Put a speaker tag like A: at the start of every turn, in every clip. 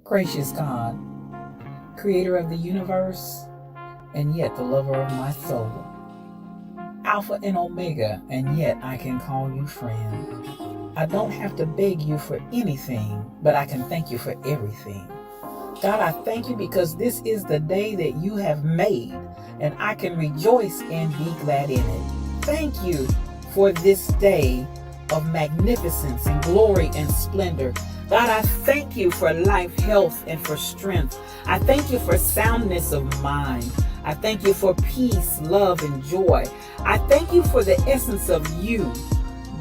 A: Gracious God, creator of the universe, and yet the lover of my soul. Alpha and Omega, and yet I can call you friend. I don't have to beg you for anything, but I can thank you for everything. God, I thank you because this is the day that you have made, and I can rejoice and be glad in it. Thank you for this day of magnificence and glory and splendor. God, I thank you for life, health, and for strength. I thank you for soundness of mind. I thank you for peace, love, and joy. I thank you for the essence of you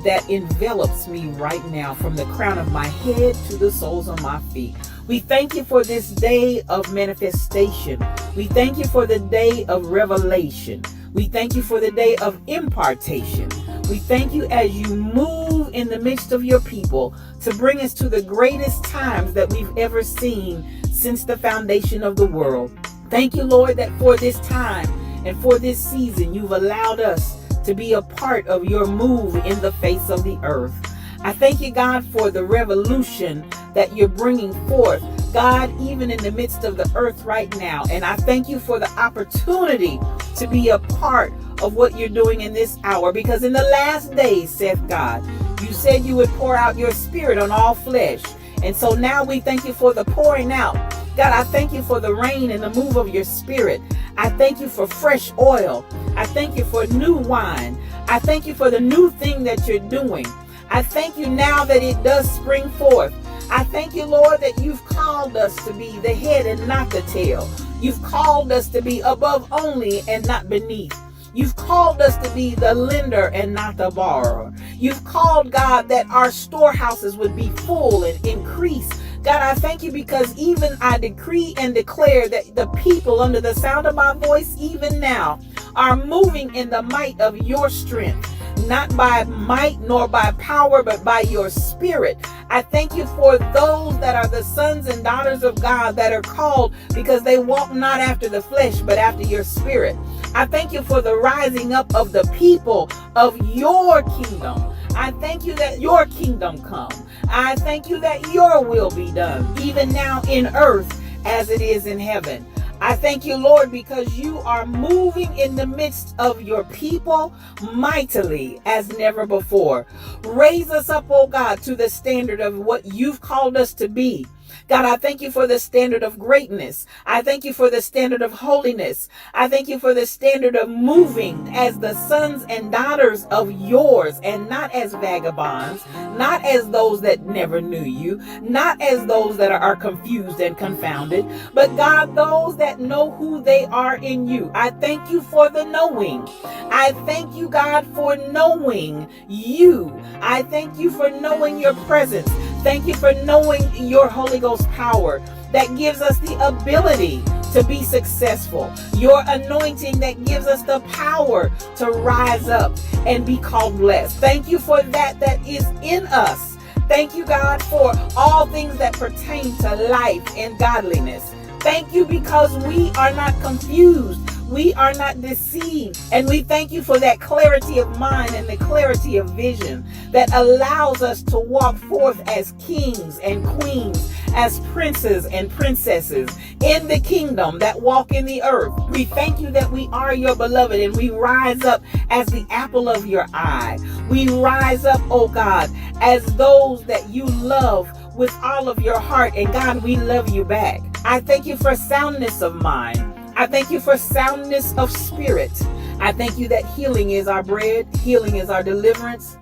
A: that envelops me right now, from the crown of my head to the soles of my feet. We thank you for this day of manifestation. We thank you for the day of revelation. We thank you for the day of impartation. We thank you as you move in the midst of your people to bring us to the greatest times that we've ever seen since the foundation of the world. Thank you, Lord, that for this time and for this season, you've allowed us to be a part of your move in the face of the earth. I thank you, God, for the revolution that you're bringing forth, God, even in the midst of the earth right now. And I thank you for the opportunity to be a part of what you're doing in this hour, because in the last days, saith God, you said you would pour out your spirit on all flesh. And so now we thank you for the pouring out. God, I thank you for the rain and the move of your spirit. I thank you for fresh oil. I thank you for new wine. I thank you for the new thing that you're doing. I thank you now that it does spring forth. I thank you, Lord, that you've called us to be the head and not the tail. You've called us to be above only and not beneath. You've called us to be the lender and not the borrower. You've called, God, that our storehouses would be full and increase. God, I thank you because even I decree and declare that the people under the sound of my voice, even now, are moving in the might of your strength. Not by might nor by power, but by your spirit. I thank you for those that are the sons and daughters of God that are called because they walk not after the flesh, but after your spirit. I thank you for the rising up of the people of your kingdom. I thank you that your kingdom come. I thank you that your will be done, even now in earth as it is in heaven. I thank you, Lord, because you are moving in the midst of your people mightily as never before. Raise us up, oh God, to the standard of what you've called us to be. God, I thank you for the standard of greatness. I thank you for the standard of holiness. I thank you for the standard of moving as the sons and daughters of yours, and not as vagabonds, not as those that never knew you, not as those that are confused and confounded, but God, those that know who they are in you. I thank you for the knowing. I thank you, God, for knowing you. I thank you for knowing your presence. Thank you for knowing your Holy Ghost power that gives us the ability to be successful. Your anointing that gives us the power to rise up and be called blessed. Thank you for that is in us. Thank you, God, for all things that pertain to life and godliness. Thank you because we are not confused. We are not deceived. And we thank you for that clarity of mind and the clarity of vision that allows us to walk forth as kings and queens, as princes and princesses in the kingdom that walk in the earth. We thank you that we are your beloved, and we rise up as the apple of your eye. We rise up, oh God, as those that you love with all of your heart. And God, we love you back. I thank you for soundness of mind. I thank you for soundness of spirit. I thank you that healing is our bread. Healing is our deliverance.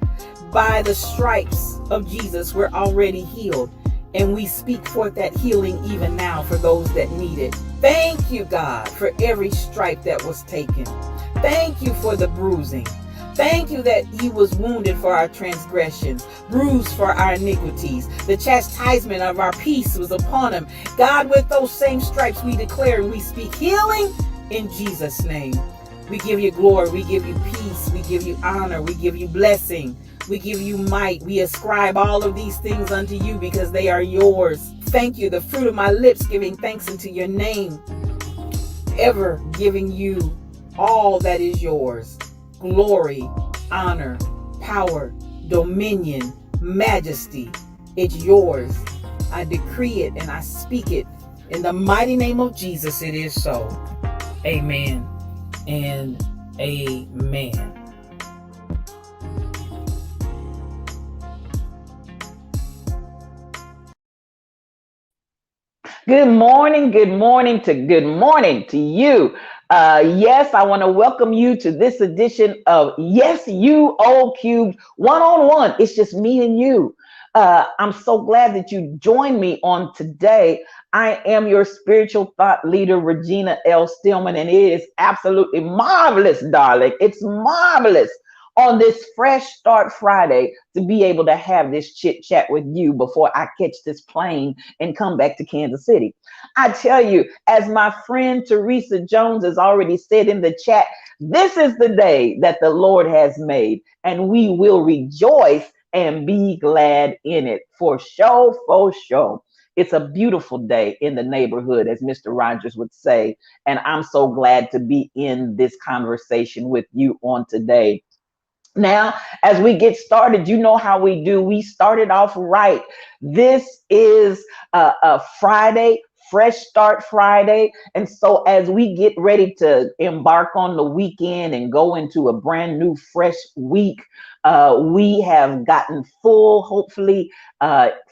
A: By the stripes of Jesus, we're already healed. And we speak forth that healing even now for those that need it. Thank you, God, for every stripe that was taken. Thank you for the bruising. Thank you that he was wounded for our transgressions, bruised for our iniquities. The chastisement of our peace was upon him. God, with those same stripes we declare and we speak healing in Jesus' name. We give you glory. We give you peace. We give you honor. We give you blessing. We give you might. We ascribe all of these things unto you because they are yours. Thank you. The fruit of my lips giving thanks unto your name, ever giving you all that is yours. Glory, honor, power, dominion, majesty. It's yours. I decree it and I speak it. In the mighty name of Jesus, it is so. Amen and amen.
B: Good morning to you. Yes, I want to welcome you to this edition of Yes You Old Cubed One-on-One. It's just me and you. I'm so glad that you joined me on today. I am your spiritual thought leader, Regina L. Stillman, and it is absolutely marvelous, darling. It's marvelous on this Fresh Start Friday to be able to have this chit chat with you before I catch this plane and come back to Kansas City. I tell you, as my friend Teresa Jones has already said in the chat, this is the day that the Lord has made, and we will rejoice and be glad in it. For sure, for sure. It's a beautiful day in the neighborhood, as Mr. Rogers would say, and I'm so glad to be in this conversation with you on today. Now, as we get started, you know how we do. We started off right. This is a Friday, Fresh Start Friday. And so as we get ready to embark on the weekend and go into a brand new, fresh week, we have gotten full, hopefully,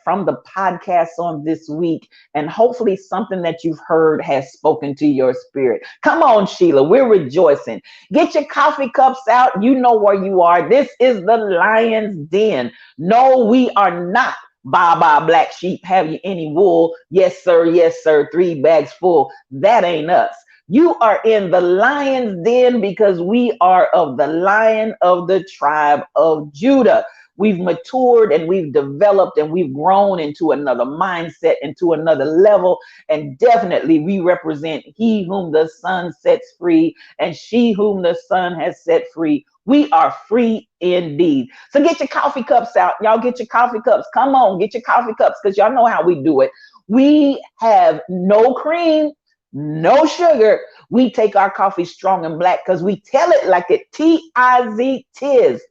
B: from the podcast on this week, and hopefully something that you've heard has spoken to your spirit. Come on, Sheila, we're rejoicing. Get your coffee cups out. You know where you are. This is the Lion's Den. No, we are not Baba Black Sheep. Have you any wool? Yes, sir. Yes, sir. 3 bags full. That ain't us. You are in the Lion's Den because we are of the Lion of the tribe of Judah. We've matured and we've developed and we've grown into another mindset, into another level. And definitely we represent he whom the Son sets free and she whom the Son has set free. We are free indeed. So get your coffee cups out. Y'all get your coffee cups. Come on, get your coffee cups because y'all know how we do it. We have no cream, no sugar. We take our coffee strong and black because we tell it like it T-I-Z, tis.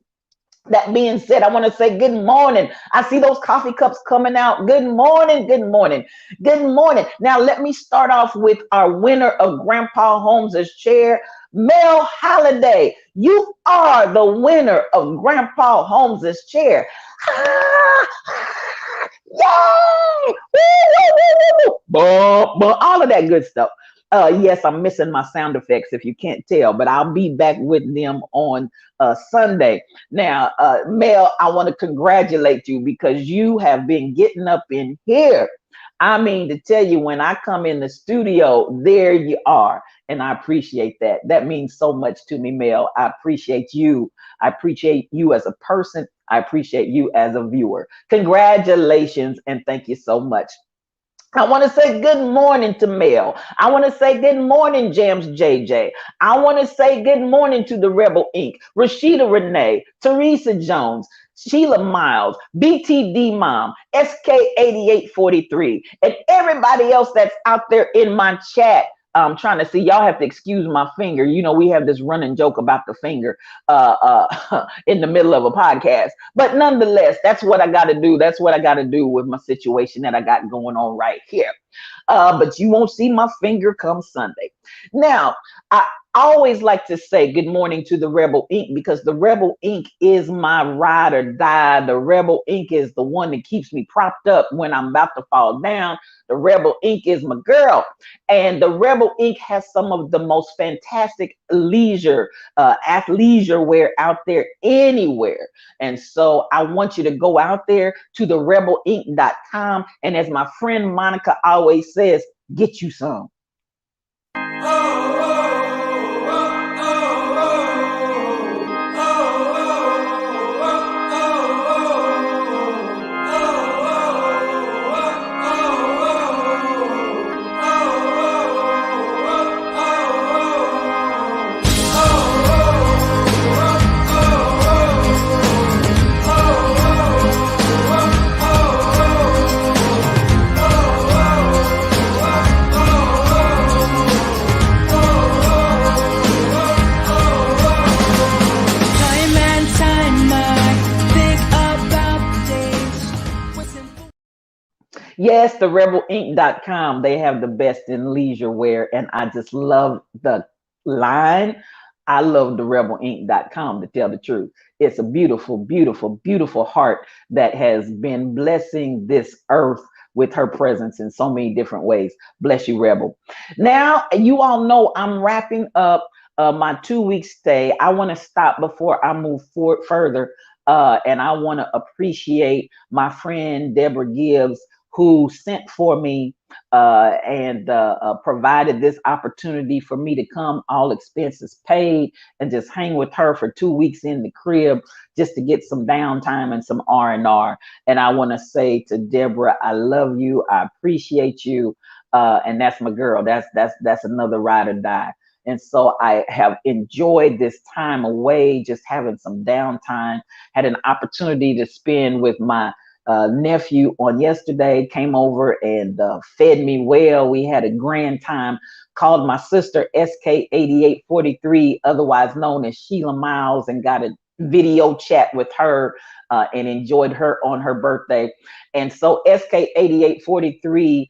B: That being said, I want to say good morning. I see those coffee cups coming out. Good morning, good morning, good morning. Now, let me start off with our winner of Grandpa Holmes' chair, Mel Holiday. You are the winner of Grandpa Holmes' chair. Yay! All of that good stuff. Yes, I'm missing my sound effects if you can't tell, but I'll be back with them on Sunday. Now, Mel, I want to congratulate you because you have been getting up in here. I mean, to tell you, when I come in the studio, there you are. And I appreciate that. That means so much to me, Mel. I appreciate you. I appreciate you as a person. I appreciate you as a viewer. Congratulations and thank you so much. I want to say good morning to Mel. I want to say good morning, Jams JJ. I want to say good morning to the Rebel Inc., Rashida Renee, Teresa Jones, Sheila Miles, BTD Mom, SK8843, and everybody else that's out there in my chat. I'm trying to see, y'all have to excuse my finger. You know, we have this running joke about the finger in the middle of a podcast. But nonetheless, that's what I got to do. That's what I got to do with my situation that I got going on right here. But you won't see my finger come Sunday. Now, I always like to say good morning to the Rebel Inc. because the Rebel Inc. is my ride or die. The Rebel Inc. is the one that keeps me propped up when I'm about to fall down. The Rebel Inc. is my girl. And the Rebel Inc. has some of the most fantastic athleisure wear out there anywhere. And so I want you to go out there to the rebelinc.com. And as my friend Monica always says, get you some. Yes, the rebelink.com. They have the best in leisure wear, and I just love the line. I love the rebelink.com, to tell the truth. It's a beautiful, beautiful, beautiful heart that has been blessing this earth with her presence in so many different ways. Bless you, Rebel. Now, you all know I'm wrapping up my 2 week stay. I want to stop before I move forward further. And I want to appreciate my friend Deborah Gibbs, who sent for me and provided this opportunity for me to come, all expenses paid, and just hang with her for 2 weeks in the crib, just to get some downtime and some R&R. And I want to say to Deborah, I love you, I appreciate you, and that's my girl. That's another ride or die. And so I have enjoyed this time away, just having some downtime. Had an opportunity to spend with my nephew on yesterday, came over and fed me well. We had a grand time. Called my sister SK8843, otherwise known as Sheila Miles, and got a video chat with her and enjoyed her on her birthday. And so SK8843,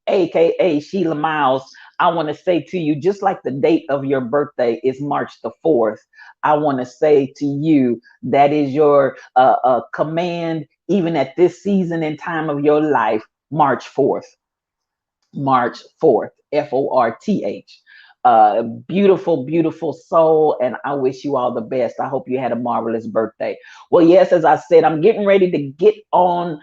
B: aka Sheila Miles, I want to say to you, just like the date of your birthday is March the 4th, I want to say to you, that is your command, even at this season and time of your life, March 4th. March 4th, Forth. Beautiful, beautiful soul, and I wish you all the best. I hope you had a marvelous birthday. Well, yes, as I said, I'm getting ready to get on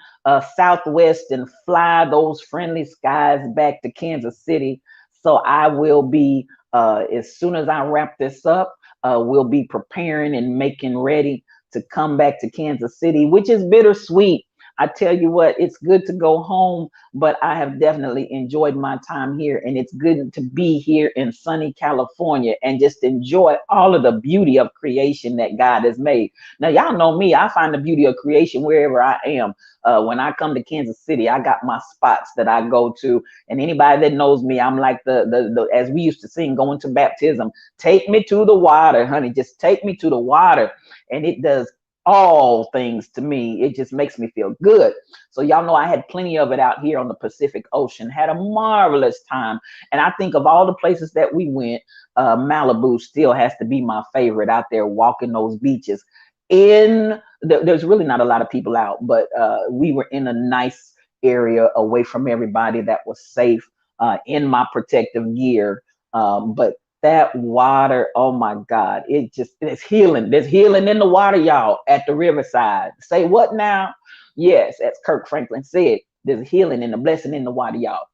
B: Southwest and fly those friendly skies back to Kansas City. So I will be, as soon as I wrap this up, we'll be preparing and making ready to come back to Kansas City, which is bittersweet. I tell you what, it's good to go home, but I have definitely enjoyed my time here, and it's good to be here in sunny California and just enjoy all of the beauty of creation that God has made. Now, y'all know me, I find the beauty of creation wherever I am. When I come to Kansas City, I got my spots that I go to, and anybody that knows me, I'm like the as we used to sing, going to baptism, take me to the water, honey, just take me to the water, and it does all things to me. It just makes me feel good. So y'all know I had plenty of it out here on the Pacific Ocean, had a marvelous time. And I think of all the places that we went, Malibu still has to be my favorite, out there walking those beaches. There's really not a lot of people out, but we were in a nice area away from everybody, that was safe, in my protective gear. But that water, oh my God, it's healing. There's healing in the water, y'all, at the riverside. Say what now? Yes, as Kirk Franklin said, there's healing and a blessing in the water, y'all.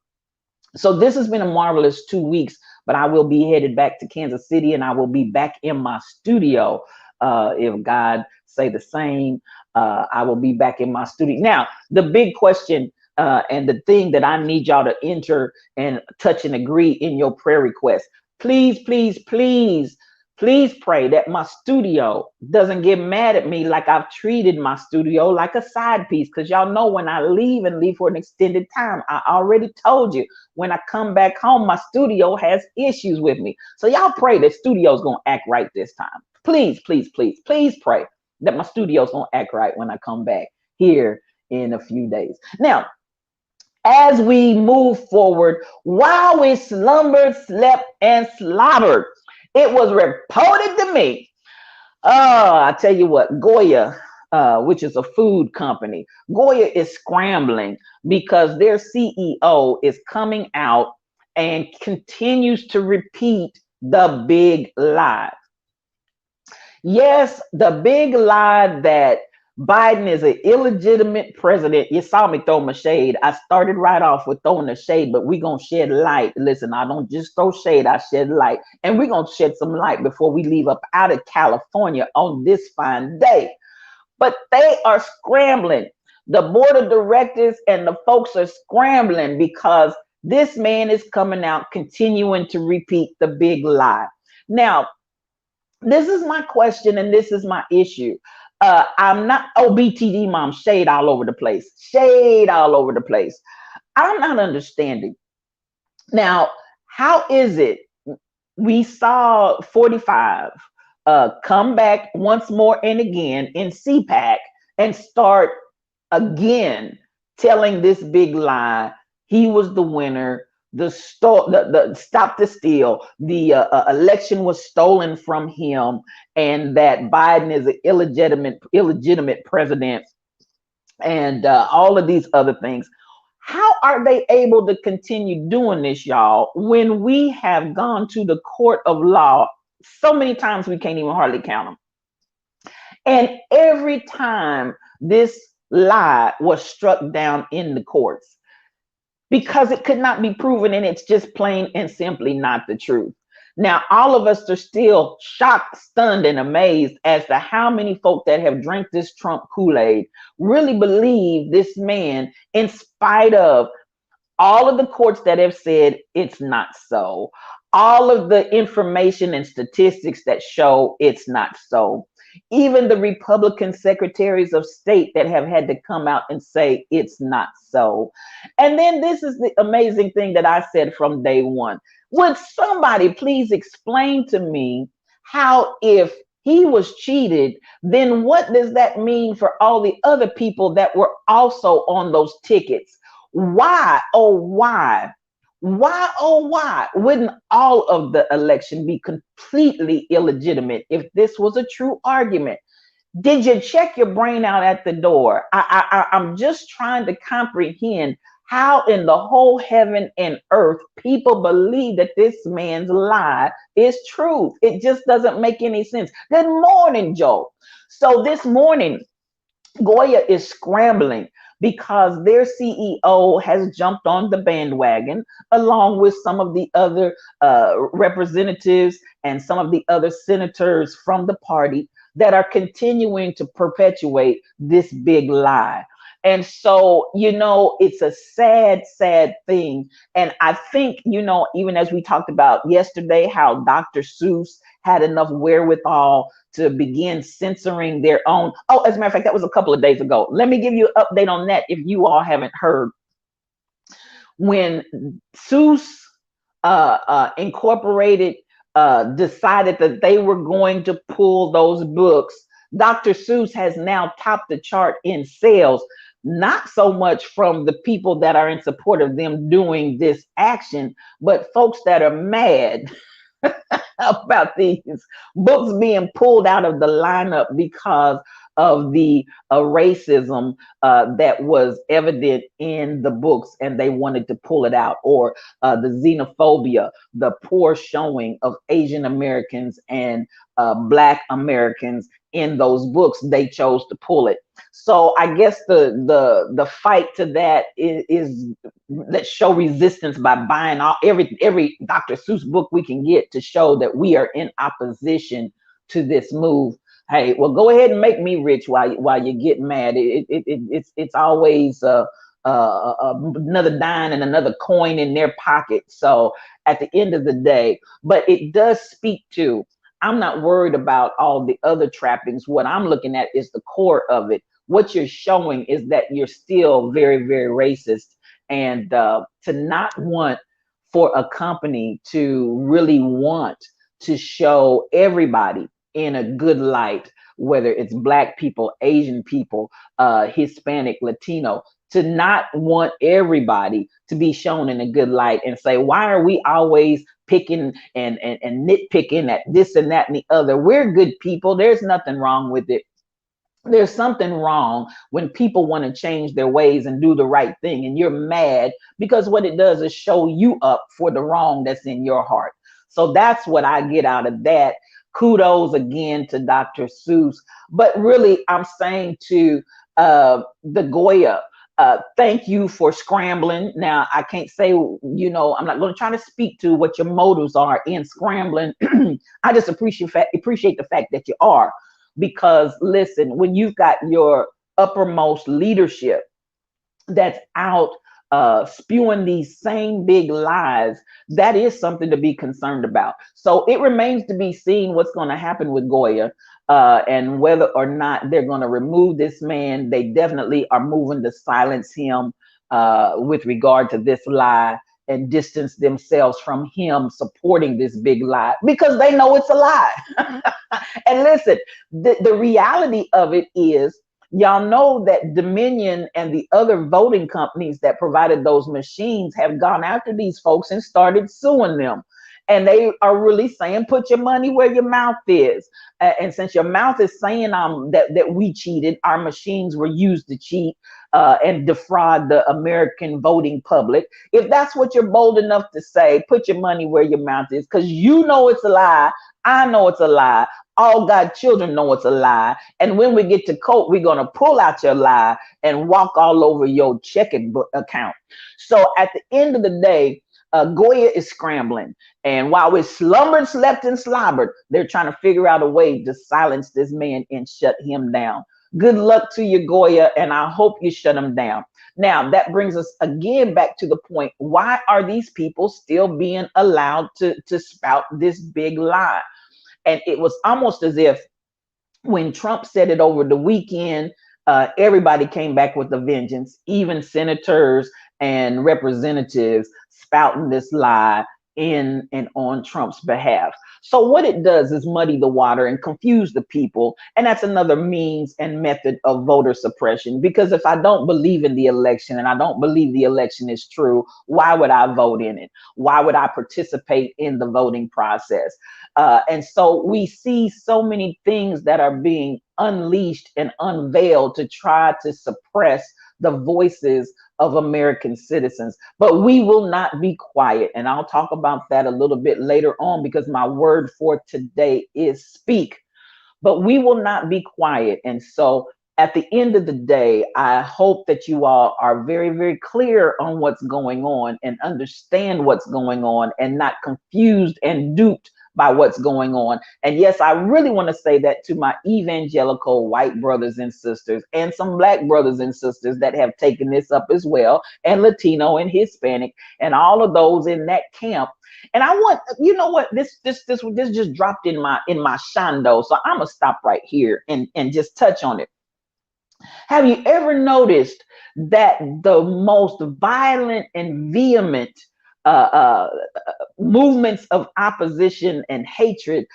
B: So this has been a marvelous 2 weeks, but I will be headed back to Kansas City, and I will be back in my studio. If God say the same, I will be back in my studio. Now, the big question, and the thing that I need y'all to enter and touch and agree in your prayer request. Please, please, please, please pray that my studio doesn't get mad at me like I've treated my studio like a side piece. Because y'all know, when I leave and leave for an extended time, I already told you, when I come back home, my studio has issues with me. So y'all pray that studio's gonna act right this time. Please, please, please, please pray that my studio's gonna act right when I come back here in a few days. Now, as we move forward, while we slumbered, slept, and slobbered, it was reported to me. Oh, I tell you what, Goya, which is a food company, Goya is scrambling because their CEO is coming out and continues to repeat the big lie. Yes, the big lie that Biden is an illegitimate president. You saw me throw my shade. I started right off with throwing the shade, but we're going to shed light. Listen, I don't just throw shade, I shed light. And we're going to shed some light before we leave up out of California on this fine day. But they are scrambling. The board of directors and the folks are scrambling because this man is coming out continuing to repeat the big lie. Now, this is my question and this is my issue. I'm not OBTD mom, shade all over the place. Shade all over the place. I'm not understanding. Now, how is it we saw 45 come back once more and again in CPAC and start again telling this big lie. He was the winner. The stop the steal. The election was stolen from him, and that Biden is an illegitimate president, and all of these other things. How are they able to continue doing this, y'all, when we have gone to the court of law so many times we can't even hardly count them? And every time this lie was struck down in the courts because it could not be proven, and it's just plain and simply not the truth. Now, all of us are still shocked, stunned, and amazed as to how many folk that have drank this Trump Kool-Aid really believe this man, in spite of all of the courts that have said it's not so, all of the information and statistics that show it's not so, even the Republican secretaries of state that have had to come out and say it's not so. And then this is the amazing thing that I said from day one. Would somebody please explain to me how, if he was cheated, then what does that mean for all the other people that were also on those tickets? Why, oh, why wouldn't all of the election be completely illegitimate if this was a true argument? Did you check your brain out at the door? I'm just trying to comprehend how in the whole heaven and earth people believe that this man's lie is truth. It just doesn't make any sense. Good morning, Joe. So this morning, Goya is scrambling because their CEO has jumped on the bandwagon along with some of the other representatives and some of the other senators from the party that are continuing to perpetuate this big lie. And so, it's a sad, sad thing. And I think, even as we talked about yesterday, how Dr. Seuss had enough wherewithal to begin censoring their own. Oh, as a matter of fact, that was a couple of days ago. Let me give you an update on that if you all haven't heard. When Seuss Incorporated decided that they were going to pull those books, Dr. Seuss has now topped the chart in sales, not so much from the people that are in support of them doing this action, but folks that are mad about these books being pulled out of the lineup because of the racism that was evident in the books, and they wanted to pull it out, or the xenophobia, the poor showing of Asian Americans and Black Americans in those books. They chose to pull it. So I guess the fight to that is let's show resistance by buying every Dr. Seuss book we can get to show that we are in opposition to this move. Hey, well, go ahead and make me rich while you get mad. It's always another dime and another coin in their pocket. So at the end of the day, but it does speak to, I'm not worried about all the other trappings. What I'm looking at is the core of it. What you're showing is that you're still very, very racist, and to not want for a company to really want to show everybody in a good light, whether it's Black people, Asian people, Hispanic, Latino, to not want everybody to be shown in a good light and say, why are we always picking and nitpicking at this and that and the other? We're good people. There's nothing wrong with it. There's something wrong when people want to change their ways and do the right thing, and you're mad because what it does is show you up for the wrong that's in your heart. So that's what I get out of that. Kudos again to Dr. Seuss. But really, I'm saying to the Goya, thank you for scrambling. Now, I can't say, I'm not going to try to speak to what your motives are in scrambling. I just appreciate the fact that you are. Because listen, when you've got your uppermost leadership that's out spewing these same big lies, that is something to be concerned about. So it remains to be seen what's going to happen with Goya and whether or not they're going to remove this man. They definitely are moving to silence him with regard to this lie and distance themselves from him supporting this big lie because they know it's a lie. And listen, the reality of it is Y'all know that Dominion and the other voting companies that provided those machines have gone after these folks and started suing them. And they are really saying, put your money where your mouth is. And since your mouth is saying that we cheated, our machines were used to cheat and defraud the American voting public. If that's what you're bold enough to say, put your money where your mouth is, because you know it's a lie. I know it's a lie. All God children know it's a lie. And when we get to court, we're going to pull out your lie and walk all over your checking book account. So at the end of the day, Goya is scrambling. And while we slumbered, slept, and slobbered, they're trying to figure out a way to silence this man and shut him down. Good luck to you, Goya, and I hope you shut him down. Now, that brings us again back to the point. Why are these people still being allowed to spout this big lie? And it was almost as if when Trump said it over the weekend, everybody came back with a vengeance, even senators and representatives spouting this lie in and on Trump's behalf. So what it does is muddy the water and confuse the people. And that's another means and method of voter suppression. Because if I don't believe in the election and I don't believe the election is true, why would I vote in it? Why would I participate in the voting process? And so we see so many things that are being unleashed and unveiled to try to suppress the voices of American citizens. But we will not be quiet. And I'll talk about that a little bit later on, because my word for today is speak. But we will not be quiet. And so at the end of the day, I hope that you all are very, very clear on what's going on and understand what's going on and not confused and duped by what's going on. And yes, I really want to say that to my evangelical white brothers and sisters and some black brothers and sisters that have taken this up as well, and Latino and Hispanic and all of those in that camp. And I want, you know what, this just dropped in my shando. So I'm gonna stop right here and just touch on it. Have you ever noticed that the most violent and vehement uh, movements of opposition and hatred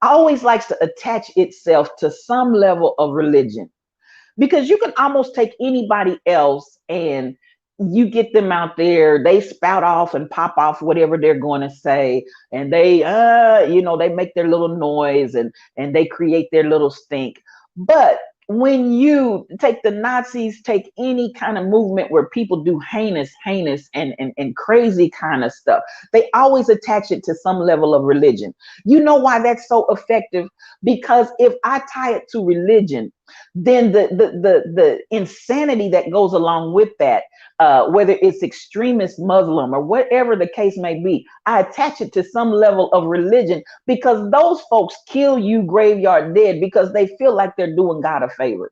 B: always likes to attach itself to some level of religion? Because you can almost take anybody else and you get them out there, they spout off and pop off whatever they're going to say, and they make their little noise and they create their little stink. But when you take the Nazis, take any kind of movement where people do heinous and crazy kind of stuff, they always attach it to some level of religion. You know why that's so effective? Because if I tie it to religion, then the insanity that goes along with that, whether it's extremist Muslim or whatever the case may be, I attach it to some level of religion, because those folks kill you graveyard dead because they feel like they're doing God a favor.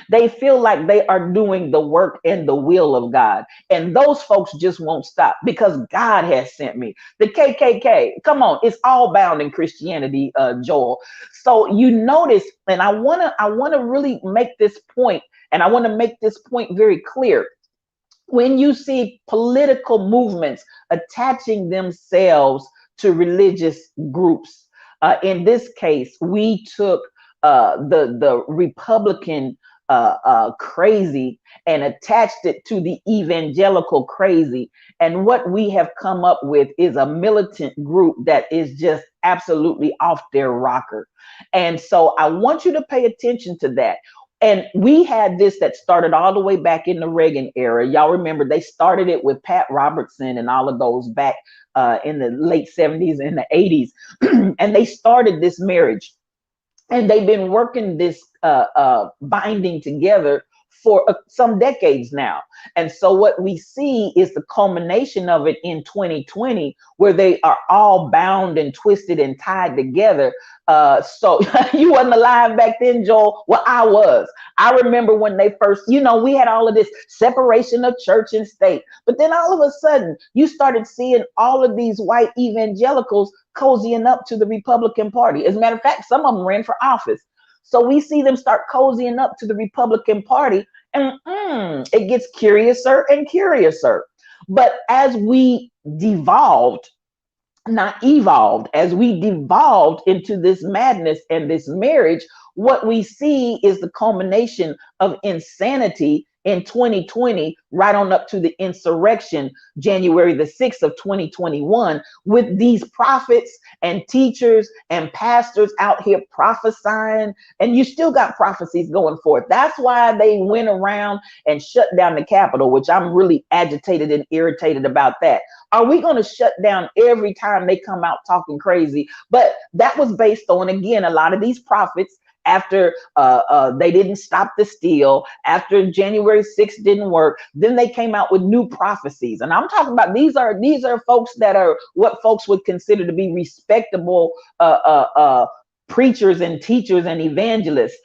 B: They feel like they are doing the work and the will of God. And those folks just won't stop because God has sent me. The KKK, come on, it's all bound in Christianity, Joel. So you notice, and I wanna really make this point, and I want to make this point very clear. When you see political movements attaching themselves to religious groups, in this case, we took the Republican crazy and attached it to the evangelical crazy. And what we have come up with is a militant group that is just absolutely off their rocker. And so I want you to pay attention to that. And we had this that started all the way back in the Reagan era. Y'all remember they started it with Pat Robertson and all of those back in the late 70s and the 80s. And they started this marriage. And they've been working this binding together for some decades now. And so what we see is the culmination of it in 2020, where they are all bound and twisted and tied together. So you wasn't alive back then, Joel. Well, I was. I remember when they first, we had all of this separation of church and state. But then all of a sudden, you started seeing all of these white evangelicals cozying up to the Republican Party. As a matter of fact, some of them ran for office. So we see them start cozying up to the Republican Party, and it gets curiouser and curiouser. But as we devolved not evolved, as we devolved into this madness and this marriage, what we see is the culmination of insanity in 2020, right on up to the insurrection, January the 6th of 2021, with these prophets and teachers and pastors out here prophesying. And you still got prophecies going forth. That's why they went around and shut down the Capitol, which I'm really agitated and irritated about that. Are we going to shut down every time they come out talking crazy? But that was based on, again, a lot of these prophets, after they didn't stop the steal, after January 6th didn't work, then they came out with new prophecies. And I'm talking about these are folks that are what folks would consider to be respectable preachers and teachers and evangelists.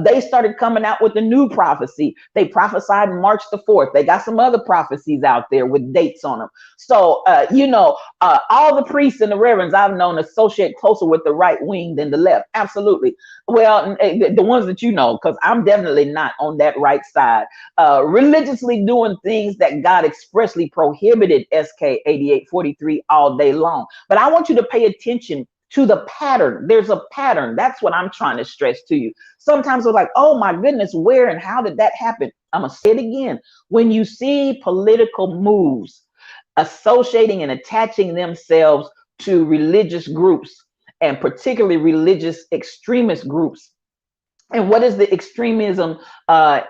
B: They started coming out with a new prophecy. They prophesied March the 4th. They got some other prophecies out there with dates on them. So, all the priests and the reverends I've known associate closer with the right wing than the left. Absolutely. Well, the ones that you know, because I'm definitely not on that right side. Religiously doing things that God expressly prohibited, SK 8843, all day long. But I want you to pay attention to the pattern. There's a pattern. That's what I'm trying to stress to you. Sometimes we're like, oh my goodness, where and how did that happen? I'm going to say it again. When you see political moves associating and attaching themselves to religious groups, and particularly religious extremist groups, and what is the extremism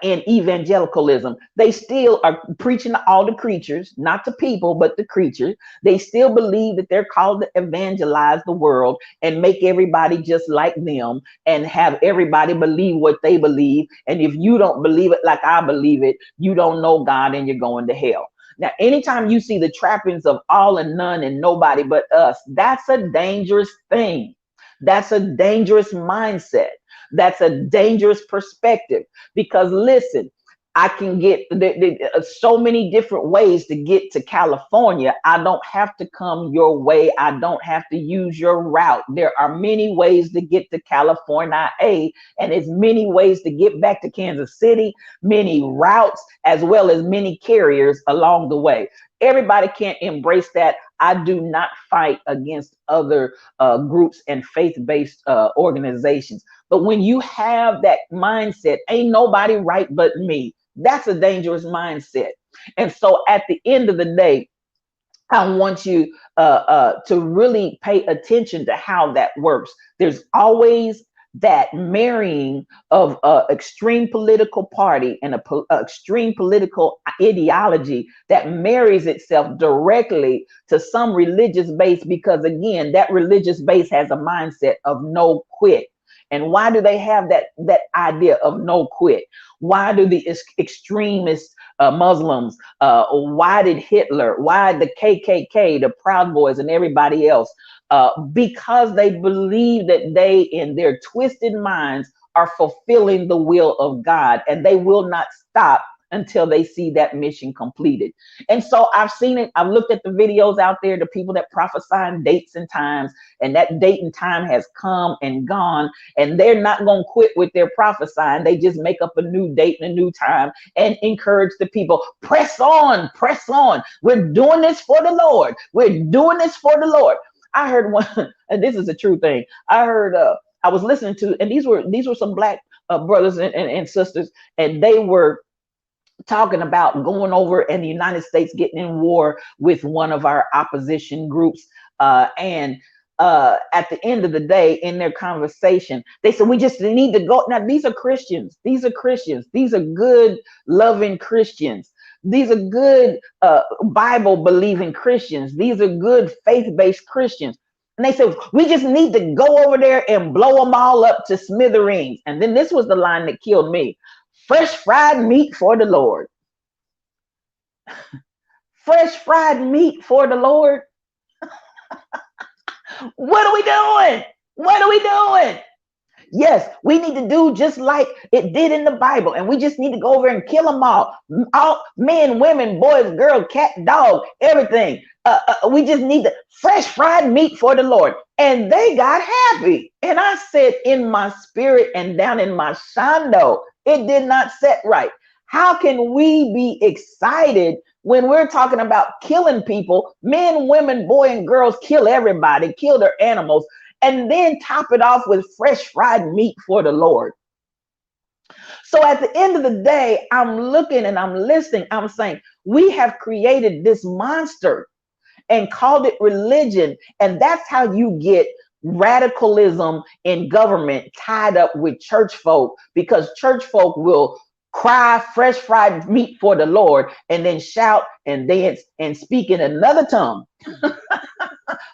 B: in evangelicalism? They still are preaching to all the creatures, not to people, but the creatures. They still believe that they're called to evangelize the world and make everybody just like them and have everybody believe what they believe. And if you don't believe it like I believe it, you don't know God and you're going to hell. Now, anytime you see the trappings of all and none and nobody but us, that's a dangerous thing. That's a dangerous mindset. That's a dangerous perspective, because listen, I can get so many different ways to get to California. I don't have to come your way. I don't have to use your route. There are many ways to get to California, and there's many ways to get back to Kansas City, many routes, as well as many carriers along the way. Everybody can't embrace that. I do not fight against other groups and faith-based organizations. But when you have that mindset, ain't nobody right but me, that's a dangerous mindset. And so at the end of the day, I want you to really pay attention to how that works. There's always that marrying of extreme political party and extreme political ideology that marries itself directly to some religious base, because again, that religious base has a mindset of no quit. And why do they have that idea of no quit? Why do the extremist Muslims, why did Hitler, why the KKK, the Proud Boys, and everybody else? Because they believe that they, in their twisted minds, are fulfilling the will of God, and they will not stop until they see that mission completed. And so I've seen it. I've looked at the videos out there, the people that prophesy dates and times, and that date and time has come and gone, and they're not going to quit with their prophesying. They just make up a new date and a new time and encourage the people, press on, press on. We're doing this for the Lord. We're doing this for the Lord. I heard one, and this is a true thing. I heard, I was listening to, and these were some black brothers and sisters, and they were talking about going over and the United States getting in war with one of our opposition groups. And at the end of the day, in their conversation, they said, we just need to go. Now, these are Christians. These are Christians. These are good, loving Christians. These are good Bible believing Christians. These are good faith-based Christians. And they said, we just need to go over there and blow them all up to smithereens. And then this was the line that killed me. Fresh fried meat for the Lord. Fresh fried meat for the Lord. What are we doing? What are we doing? Yes, we need to do just like it did in the Bible, and we just need to go over and kill them all men, women, boys, girls, cat, dog, everything. We just need the fresh fried meat for the Lord. And they got happy. And I said in my spirit and down in my shando, it did not set right. How can we be excited when we're talking about killing people, men, women, boy, and girls, kill everybody, kill their animals, and then top it off with fresh fried meat for the Lord? So at the end of the day, I'm looking and I'm listening. I'm saying, we have created this monster and called it religion. And that's how you get radicalism in government tied up with church folk, because church folk will cry fresh fried meat for the Lord and then shout and dance and speak in another tongue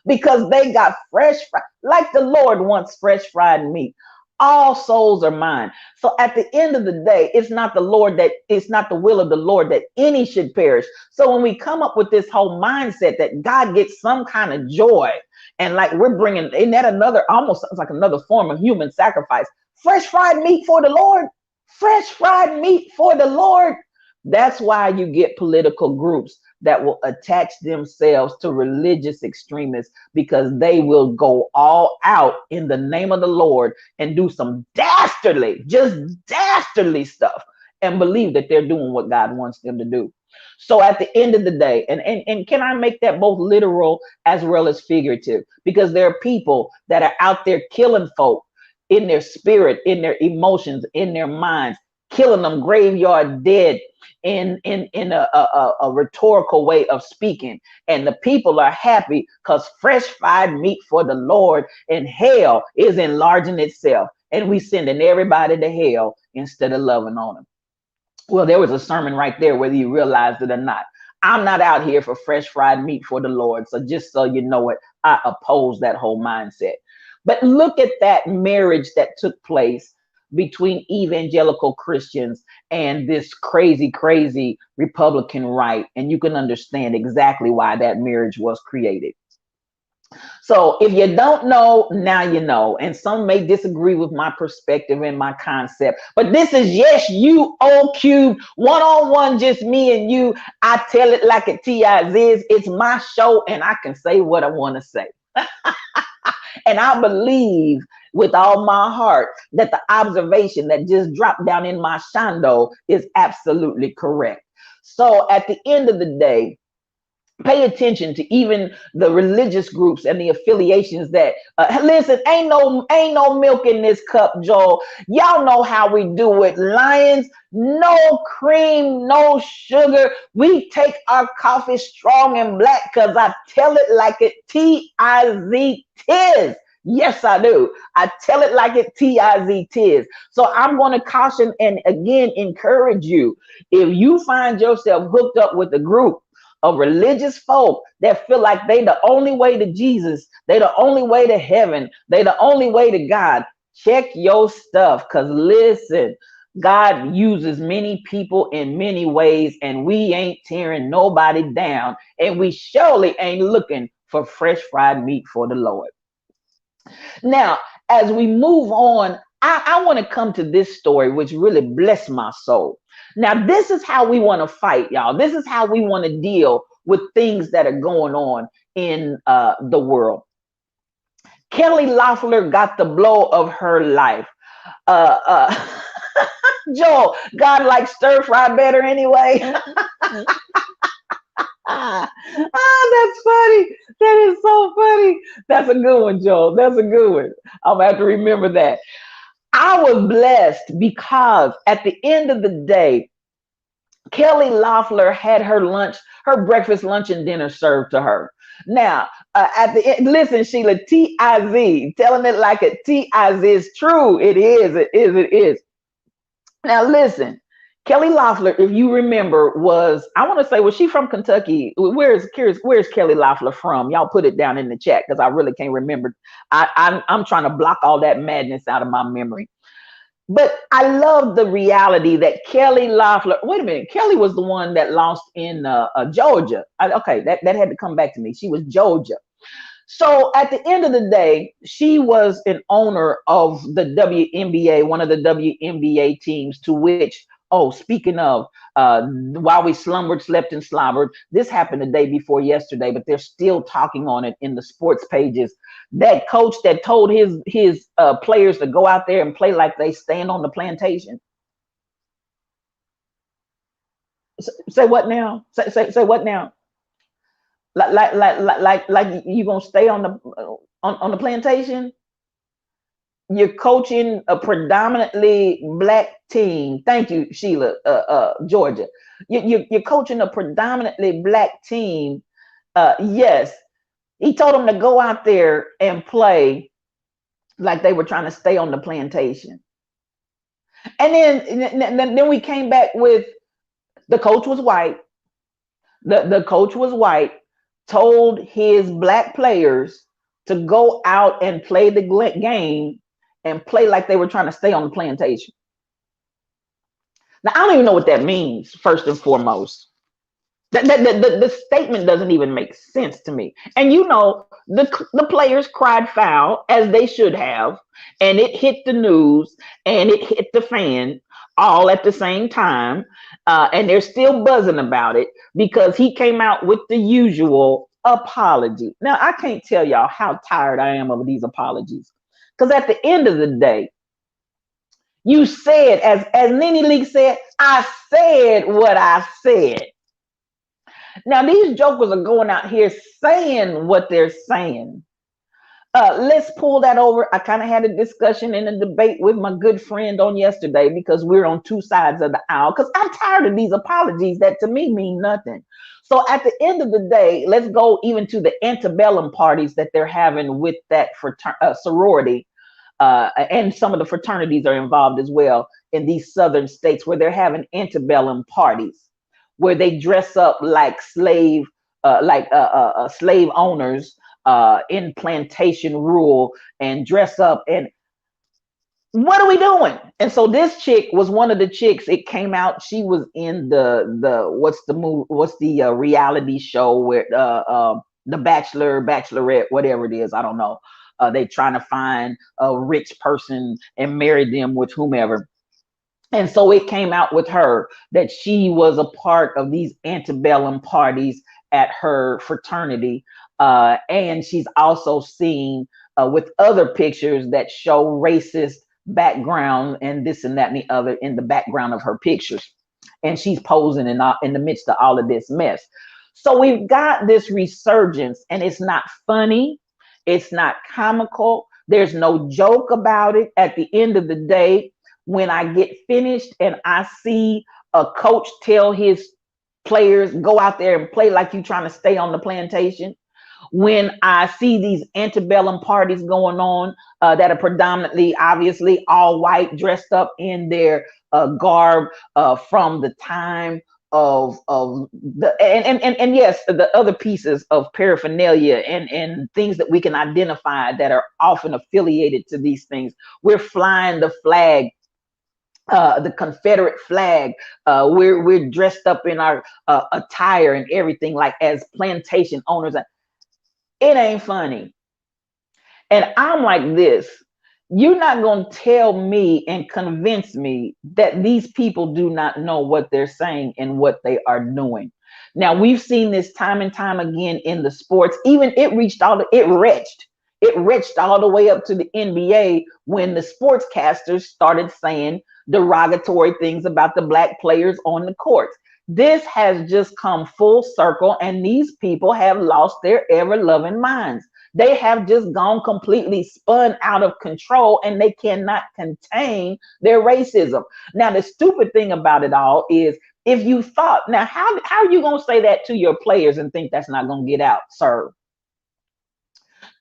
B: because they got like the Lord wants fresh fried meat. All souls are mine. So at the end of the day, it's not the will of the Lord that any should perish. So when we come up with this whole mindset that God gets some kind of joy, and like we're bringing, isn't that another, almost sounds like another form of human sacrifice? Fresh fried meat for the Lord. Fresh fried meat for the Lord. That's why you get political groups that will attach themselves to religious extremists, because they will go all out in the name of the Lord and do some dastardly, just dastardly stuff, and believe that they're doing what God wants them to do. So at the end of the day, and can I make that both literal as well as figurative? Because there are people that are out there killing folk in their spirit, in their emotions, in their minds, killing them graveyard dead in a rhetorical way of speaking. And the people are happy because fresh fried meat for the Lord, and hell is enlarging itself. And we sending everybody to hell instead of loving on them. Well, there was a sermon right there, whether you realized it or not. I'm not out here for fresh fried meat for the Lord. So just so you know it, I oppose that whole mindset. But look at that marriage that took place between evangelical Christians and this crazy, crazy Republican right. And you can understand exactly why that marriage was created. So if you don't know, now you know. And some may disagree with my perspective and my concept, but this is Yes You O Cube, one-on-one, just me and you. I tell it like it is. It's my show and I can say what I want to say. And I believe with all my heart that the observation that just dropped down in my shando is absolutely correct. So at the end of the day, pay attention to even the religious groups and the affiliations that listen, ain't no milk in this cup, Joel. Y'all know how we do it. Lions, no cream, no sugar. We take our coffee strong and black, because I tell it like it tis. Yes, I do. I tell it like it tis. So I'm going to caution and again encourage you. If you find yourself hooked up with a group of religious folk that feel like they the only way to Jesus, they the only way to heaven, they the only way to God, check your stuff. Because listen, God uses many people in many ways, and we ain't tearing nobody down, and we surely ain't looking for fresh fried meat for the Lord. Now, as we move on, I want to come to this story, which really blessed my soul. Now, this is how we want to fight, y'all. This is how we want to deal with things that are going on in the world. Kelly Loeffler got the blow of her life. Joel, God likes stir fry better anyway. That's funny. That is so funny. That's a good one, Joel. That's a good one. I'm gonna have to remember that. I was blessed because at the end of the day, Kelly Loeffler had her breakfast, lunch, and dinner served to her. Now, at the end, listen, Sheila, TIZ, telling it like a TIZ is true. It is, it is, it is. Now, listen, Kelly Loeffler, if you remember, I want to say, was she from Kentucky? Where's Kelly Loeffler from? Y'all put it down in the chat, because I really can't remember. I'm trying to block all that madness out of my memory. But I love the reality that Kelly Loeffler, wait a minute, Kelly was the one that lost in Georgia. Okay, that had to come back to me. She was Georgia. So at the end of the day, she was an owner of the WNBA, one of the WNBA teams, to which, oh, speaking of, while we slumbered, slept, and slobbered, this happened the day before yesterday, but they're still talking on it in the sports pages. That coach that told his players to go out there and play like they stand on the plantation. Say what now? Say what now? Like you gonna stay on the on the plantation? You're coaching a predominantly black team. Thank you, Sheila, Georgia. You're coaching a predominantly black team. Yes, he told them to go out there and play like they were trying to stay on the plantation. And then we came back with the coach was white. The coach was white, told his black players to go out and play the game and play like they were trying to stay on the plantation. Now, I don't even know what that means, first and foremost. The statement doesn't even make sense to me. And you know, the players cried foul as they should have, and it hit the news and it hit the fan all at the same time. And they're still buzzing about it because he came out with the usual apology. Now, I can't tell y'all how tired I am of these apologies. Because at the end of the day, you said, as Nene League said, I said what I said. Now, these jokers are going out here saying what they're saying. Let's pull that over. I kind of had a discussion and a debate with my good friend on yesterday because we're on two sides of the aisle. Because I'm tired of these apologies that to me mean nothing. So at the end of the day, let's go even to the antebellum parties that they're having with that sorority. And some of the fraternities are involved as well in these southern states where they're having antebellum parties where they dress up like slave owners in plantation rule and dress up. And what are we doing? And so this chick was one of the chicks. It came out. She was in what's the reality show where the Bachelor, Bachelorette, whatever it is. I don't know. They trying to find a rich person and marry them with whomever. And so it came out with her that she was a part of these antebellum parties at her fraternity. And she's also seen with other pictures that show racist background and this and that and the other in the background of her pictures. And she's posing in the midst of all of this mess. So we've got this resurgence, and it's not funny. It's not comical. There's no joke about it. At the end of the day, when I get finished and I see a coach tell his players, go out there and play like you're trying to stay on the plantation. When I see these antebellum parties going on that are predominantly, obviously, all white, dressed up in their garb from the time of the and yes, the other pieces of paraphernalia and things that we can identify that are often affiliated to these things. We're flying the flag, the Confederate flag. We're dressed up in our attire and everything like as plantation owners. It ain't funny. And I'm like this. You're not going to tell me and convince me that these people do not know what they're saying and what they are doing. Now, we've seen this time and time again in the sports. Even it reached all the way up to the NBA when the sportscasters started saying derogatory things about the black players on the courts. This has just come full circle, and these people have lost their ever-loving minds. They have just gone completely spun out of control, and they cannot contain their racism. Now, the stupid thing about it all is if you thought, now, how are you going to say that to your players and think that's not going to get out, sir?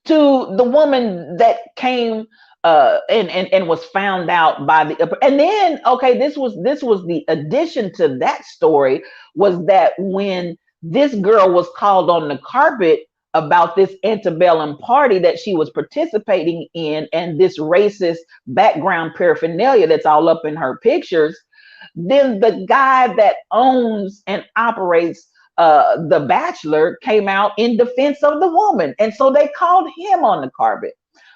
B: To the woman that came and was found out by the, and then okay, this was the addition to that story, was that when this girl was called on the carpet about this antebellum party that she was participating in and this racist background paraphernalia that's all up in her pictures, then the guy that owns and operates the Bachelor came out in defense of the woman. And so they called him on the carpet.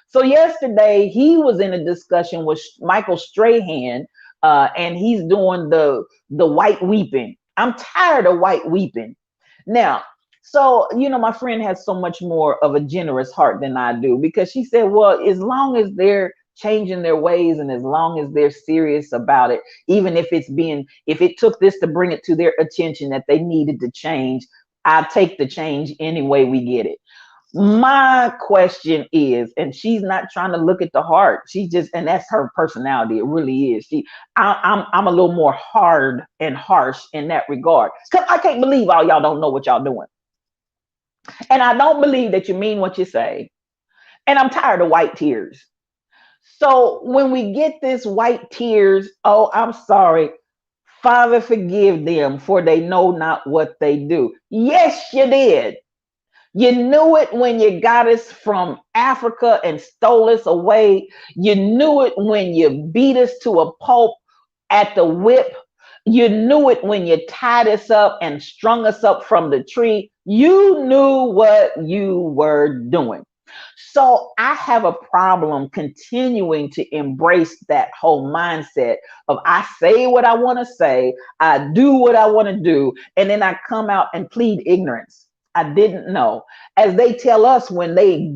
B: So yesterday he was in a discussion with Michael Strahan, and he's doing the white weeping. I'm tired of white weeping. Now, so, you know, my friend has so much more of a generous heart than I do, because she said, well, as long as they're changing their ways, and as long as they're serious about it, even if it took this to bring it to their attention that they needed to change, I take the change any way we get it. My question is, and she's not trying to look at the heart. She just, and that's her personality. It really is. I'm a little more hard and harsh in that regard. Cause I can't believe all y'all don't know what y'all doing, and I don't believe that you mean what you say. And I'm tired of white tears. So when we get this white tears, oh, I'm sorry. Father, forgive them, for they know not what they do. Yes, you did. You knew it when you got us from Africa and stole us away. You knew it when you beat us to a pulp at the whip. You knew it when you tied us up and strung us up from the tree. You knew what you were doing. So I have a problem continuing to embrace that whole mindset of I say what I want to say, I do what I want to do, and then I come out and plead ignorance. I didn't know. As they tell us when they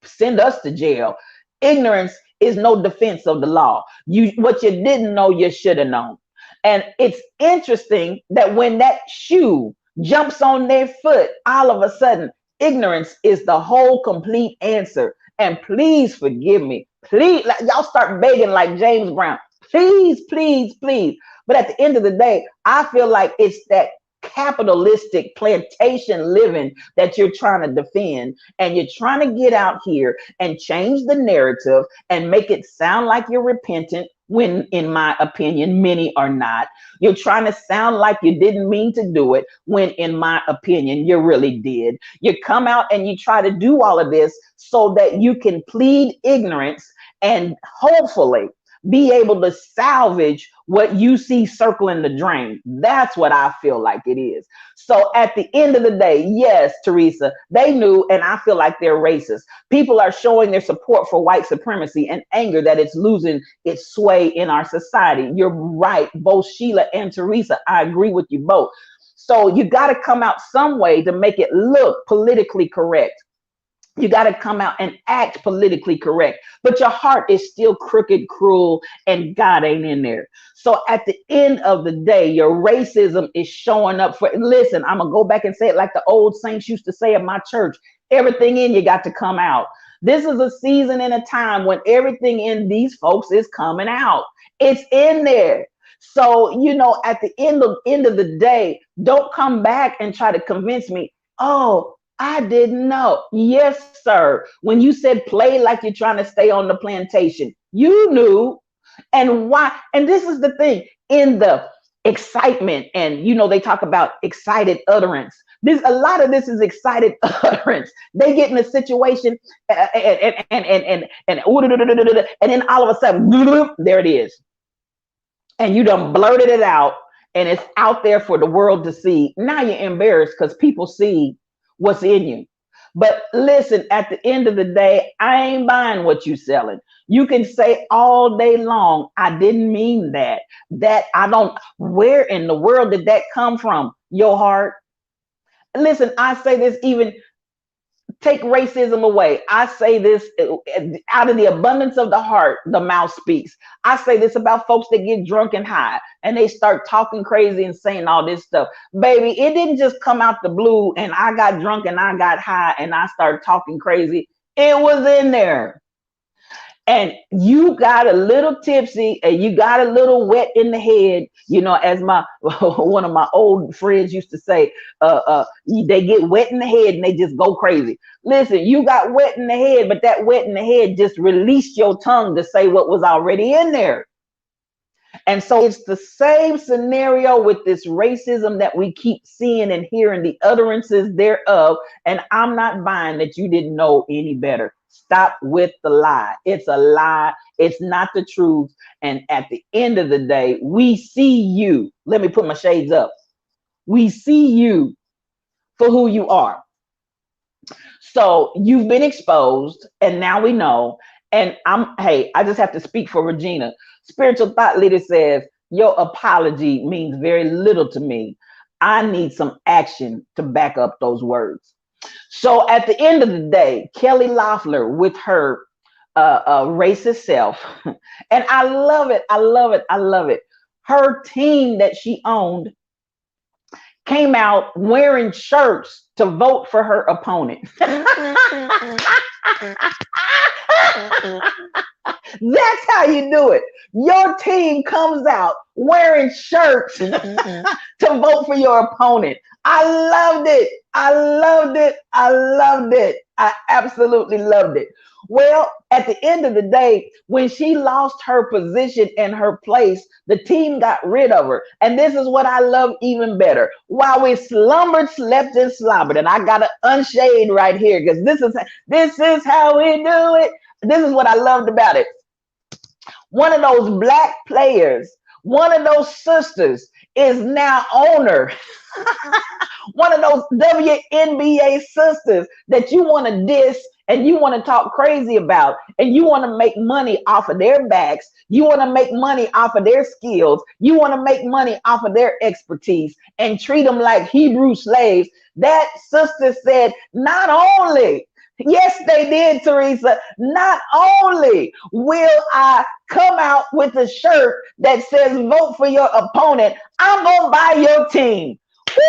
B: send us to jail, ignorance is no defense of the law. You what you didn't know, you should have known. And it's interesting that when that shoe jumps on their foot, all of a sudden ignorance is the whole complete answer. And please forgive me. Please, like, y'all start begging like James Brown. Please, please, please. But at the end of the day, I feel like it's that capitalistic plantation living that you're trying to defend, and you're trying to get out here and change the narrative and make it sound like you're repentant when in my opinion many are not. You're trying to sound like you didn't mean to do it when in my opinion you really did. You come out and you try to do all of this so that you can plead ignorance and hopefully be able to salvage what you see circling the drain. That's what I feel like it is. So at the end of the day, yes, Teresa, they knew, and I feel like they're racist. People are showing their support for white supremacy and anger that it's losing its sway in our society. You're right, both Sheila and Teresa. I agree with you both. So you got to come out some way to make it look politically correct. You got to come out and act politically correct, but your heart is still crooked, cruel, and God ain't in there. So at the end of the day, your racism is showing up for, listen, I'm going to go back and say it like the old saints used to say at my church, everything in you got to come out. This is a season and a time when everything in these folks is coming out. It's in there. So, you know, at the end of the day, don't come back and try to convince me, oh, I didn't know. Yes, sir. When you said play like you're trying to stay on the plantation, you knew. And why? And this is the thing, in the excitement, and you know, they talk about excited utterance. This, a lot of this is excited utterance. They get in a situation and then all of a sudden, there it is. And you done blurted it out, and it's out there for the world to see. Now you're embarrassed because people see what's in you. But listen, at the end of the day, I ain't buying what you selling. You can say all day long, I didn't mean that. That I don't, where in the world did that come from? Your heart. Listen, I say this, even take racism away. I say this, out of the abundance of the heart, the mouth speaks. I say this about folks that get drunk and high and they start talking crazy and saying all this stuff. Baby, it didn't just come out the blue and I got drunk and I got high and I started talking crazy. It was in there. And you got a little tipsy and you got a little wet in the head, you know, as my one of my old friends used to say, they get wet in the head and they just go crazy. Listen, you got wet in the head, but that wet in the head just released your tongue to say what was already in there. And so it's the same scenario with this racism that we keep seeing and hearing the utterances thereof. And I'm not buying that you didn't know any better. Stop with the lie. It's a lie. It's not the truth. And at the end of the day, we see you. Let me put my shades up. We see you for who you are. So you've been exposed, and now we know. And I just have to speak for Regina. Spiritual thought leader says, your apology means very little to me. I need some action to back up those words. So at the end of the day, Kelly Loeffler with her racist self. And I love it. I love it. I love it. Her team that she owned came out wearing shirts to vote for her opponent. That's how you do it. Your team comes out wearing shirts to vote for your opponent. I loved it. I loved it. I loved it. I absolutely loved it. Well, at the end of the day, when she lost her position and her place, the team got rid of her. And this is what I love even better. While we slumbered, slept, and slobbered, and I got to unshade right here because this is how we do it. This is what I loved about it. One of those black players, one of those sisters is now owner. One of those WNBA sisters that you want to diss and you want to talk crazy about, and you want to make money off of their backs. You want to make money off of their skills. You want to make money off of their expertise and treat them like Hebrew slaves. That sister said, not only, yes, they did, Teresa. Not only will I come out with a shirt that says vote for your opponent, I'm going to buy your team. Woo!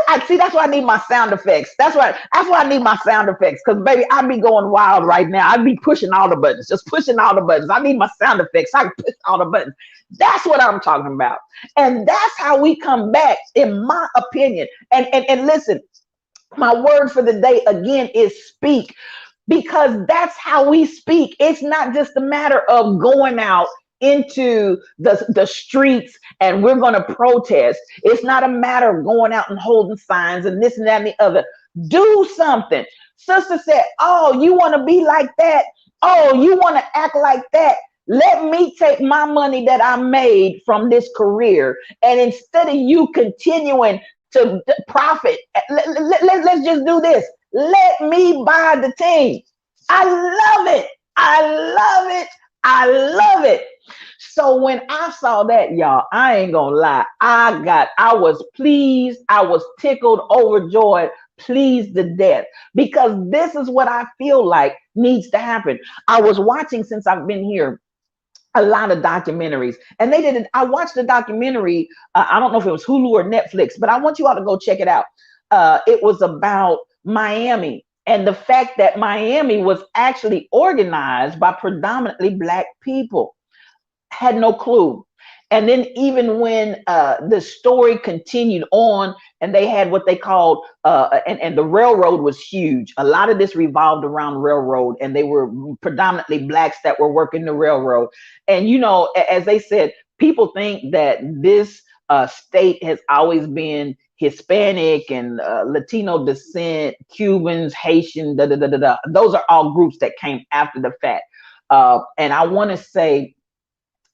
B: I see. That's why I need my sound effects. That's why I need my sound effects. Because baby, I be going wild right now. I be pushing all the buttons, just pushing all the buttons. I need my sound effects. I can push all the buttons. That's what I'm talking about. And that's how we come back, in my opinion. And listen, my word for the day again is speak, because that's how we speak. It's not just a matter of going out into the streets and we're going to protest. It's not a matter of going out and holding signs and this and that and the other. Do something. Sister said, oh, you want to be like that? Oh, you want to act like that? Let me take my money that I made from this career, and instead of you continuing to profit, let's just do this. Let me buy the team. I love it. I love it. I love it. So when I saw that, y'all, I ain't gonna lie. I was pleased. I was tickled, overjoyed, pleased to death, because this is what I feel like needs to happen. I was watching, since I've been here, a lot of documentaries, and they did it. I watched a documentary. I don't know if it was Hulu or Netflix, but I want you all to go check it out. It was about Miami, and the fact that Miami was actually organized by predominantly black people. Had no clue. And then even when the story continued on, and they had what they called, and the railroad was huge. A lot of this revolved around railroad, and they were predominantly blacks that were working the railroad. And, you know, as they said, people think that this state has always been Hispanic and Latino descent, Cubans, Haitian, da da da da da. Those are all groups that came after the fact. And I want to say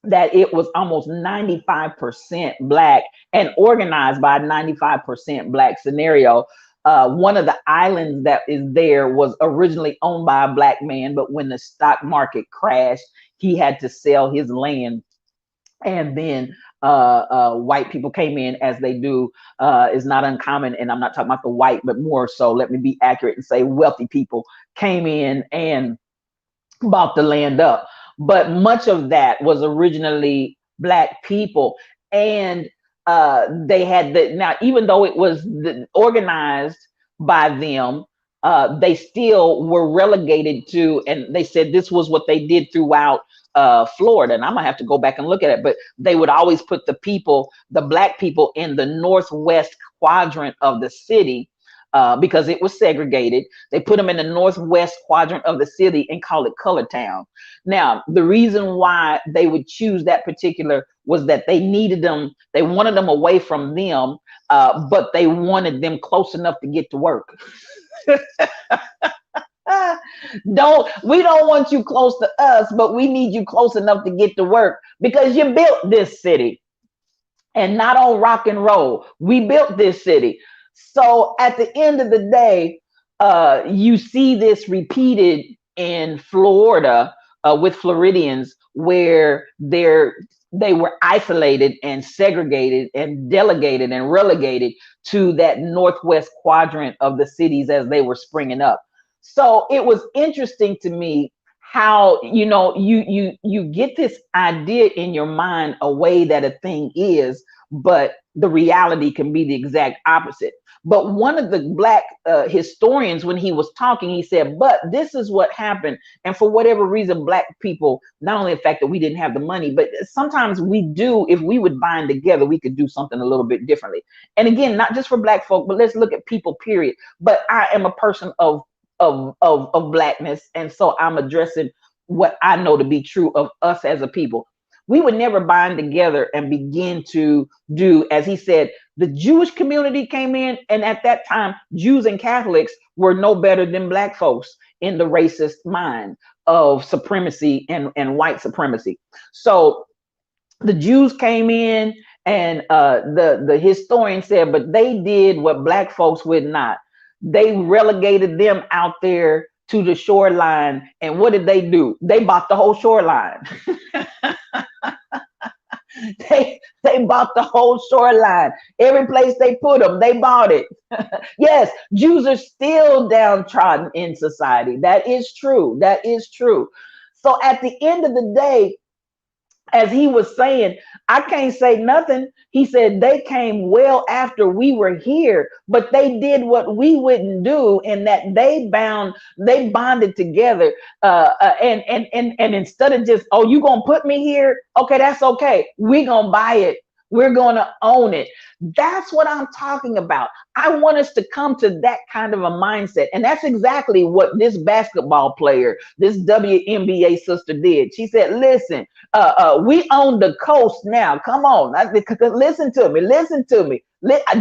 B: that it was almost 95% black and organized by a 95% black scenario. One of the islands that is there was originally owned by a black man, but when the stock market crashed, he had to sell his land. And then white people came in, as they do, is not uncommon. And I'm not talking about the white, but more so, let me be accurate and say wealthy people came in and bought the land up. But much of that was originally black people. And they had now, even though it was organized by them, they still were relegated to, and they said this was what they did throughout Florida. And I'm gonna have to go back and look at it, but they would always put the black people in the northwest quadrant of the city, because it was segregated. They put them in the northwest quadrant of the city and call it Color Town. Now, the reason why they would choose that particular was that they needed them, they wanted them away from them, but they wanted them close enough to get to work. We don't want you close to us, but we need you close enough to get to work, because you built this city, and not on rock and roll. We built this city. So at the end of the day, you see this repeated in Florida, with Floridians, where they were isolated and segregated and delegated and relegated to that northwest quadrant of the cities as they were springing up. So it was interesting to me how you get this idea in your mind a way that a thing is, but the reality can be the exact opposite. But one of the black historians, when he was talking, he said, but this is what happened. And for whatever reason, black people, not only the fact that we didn't have the money, but sometimes we do, if we would bind together, we could do something a little bit differently. And again, not just for black folk, but let's look at people, period. But I am a person of blackness. And so I'm addressing what I know to be true of us as a people. We would never bind together and begin to do, as he said, the Jewish community came in, and at that time, Jews and Catholics were no better than black folks in the racist mind of supremacy and white supremacy. So the Jews came in, and the historian said, but they did what black folks would not. They relegated them out there to the shoreline. And what did they do? They bought the whole shoreline. They bought the whole shoreline. Every place they put them, they bought it. Yes, Jews are still downtrodden in society. That is true. That is true. So at the end of the day, as he was saying, I can't say nothing. He said they came well after we were here, but they did what we wouldn't do, in that they bonded together. And instead of just, oh, you gonna put me here? Okay, that's okay. We're gonna buy it. We're gonna own it. That's what I'm talking about. I want us to come to that kind of a mindset. And that's exactly what this basketball player, this WNBA sister did. She said, listen, we own the coast now. Come on. Listen to me. Listen to me.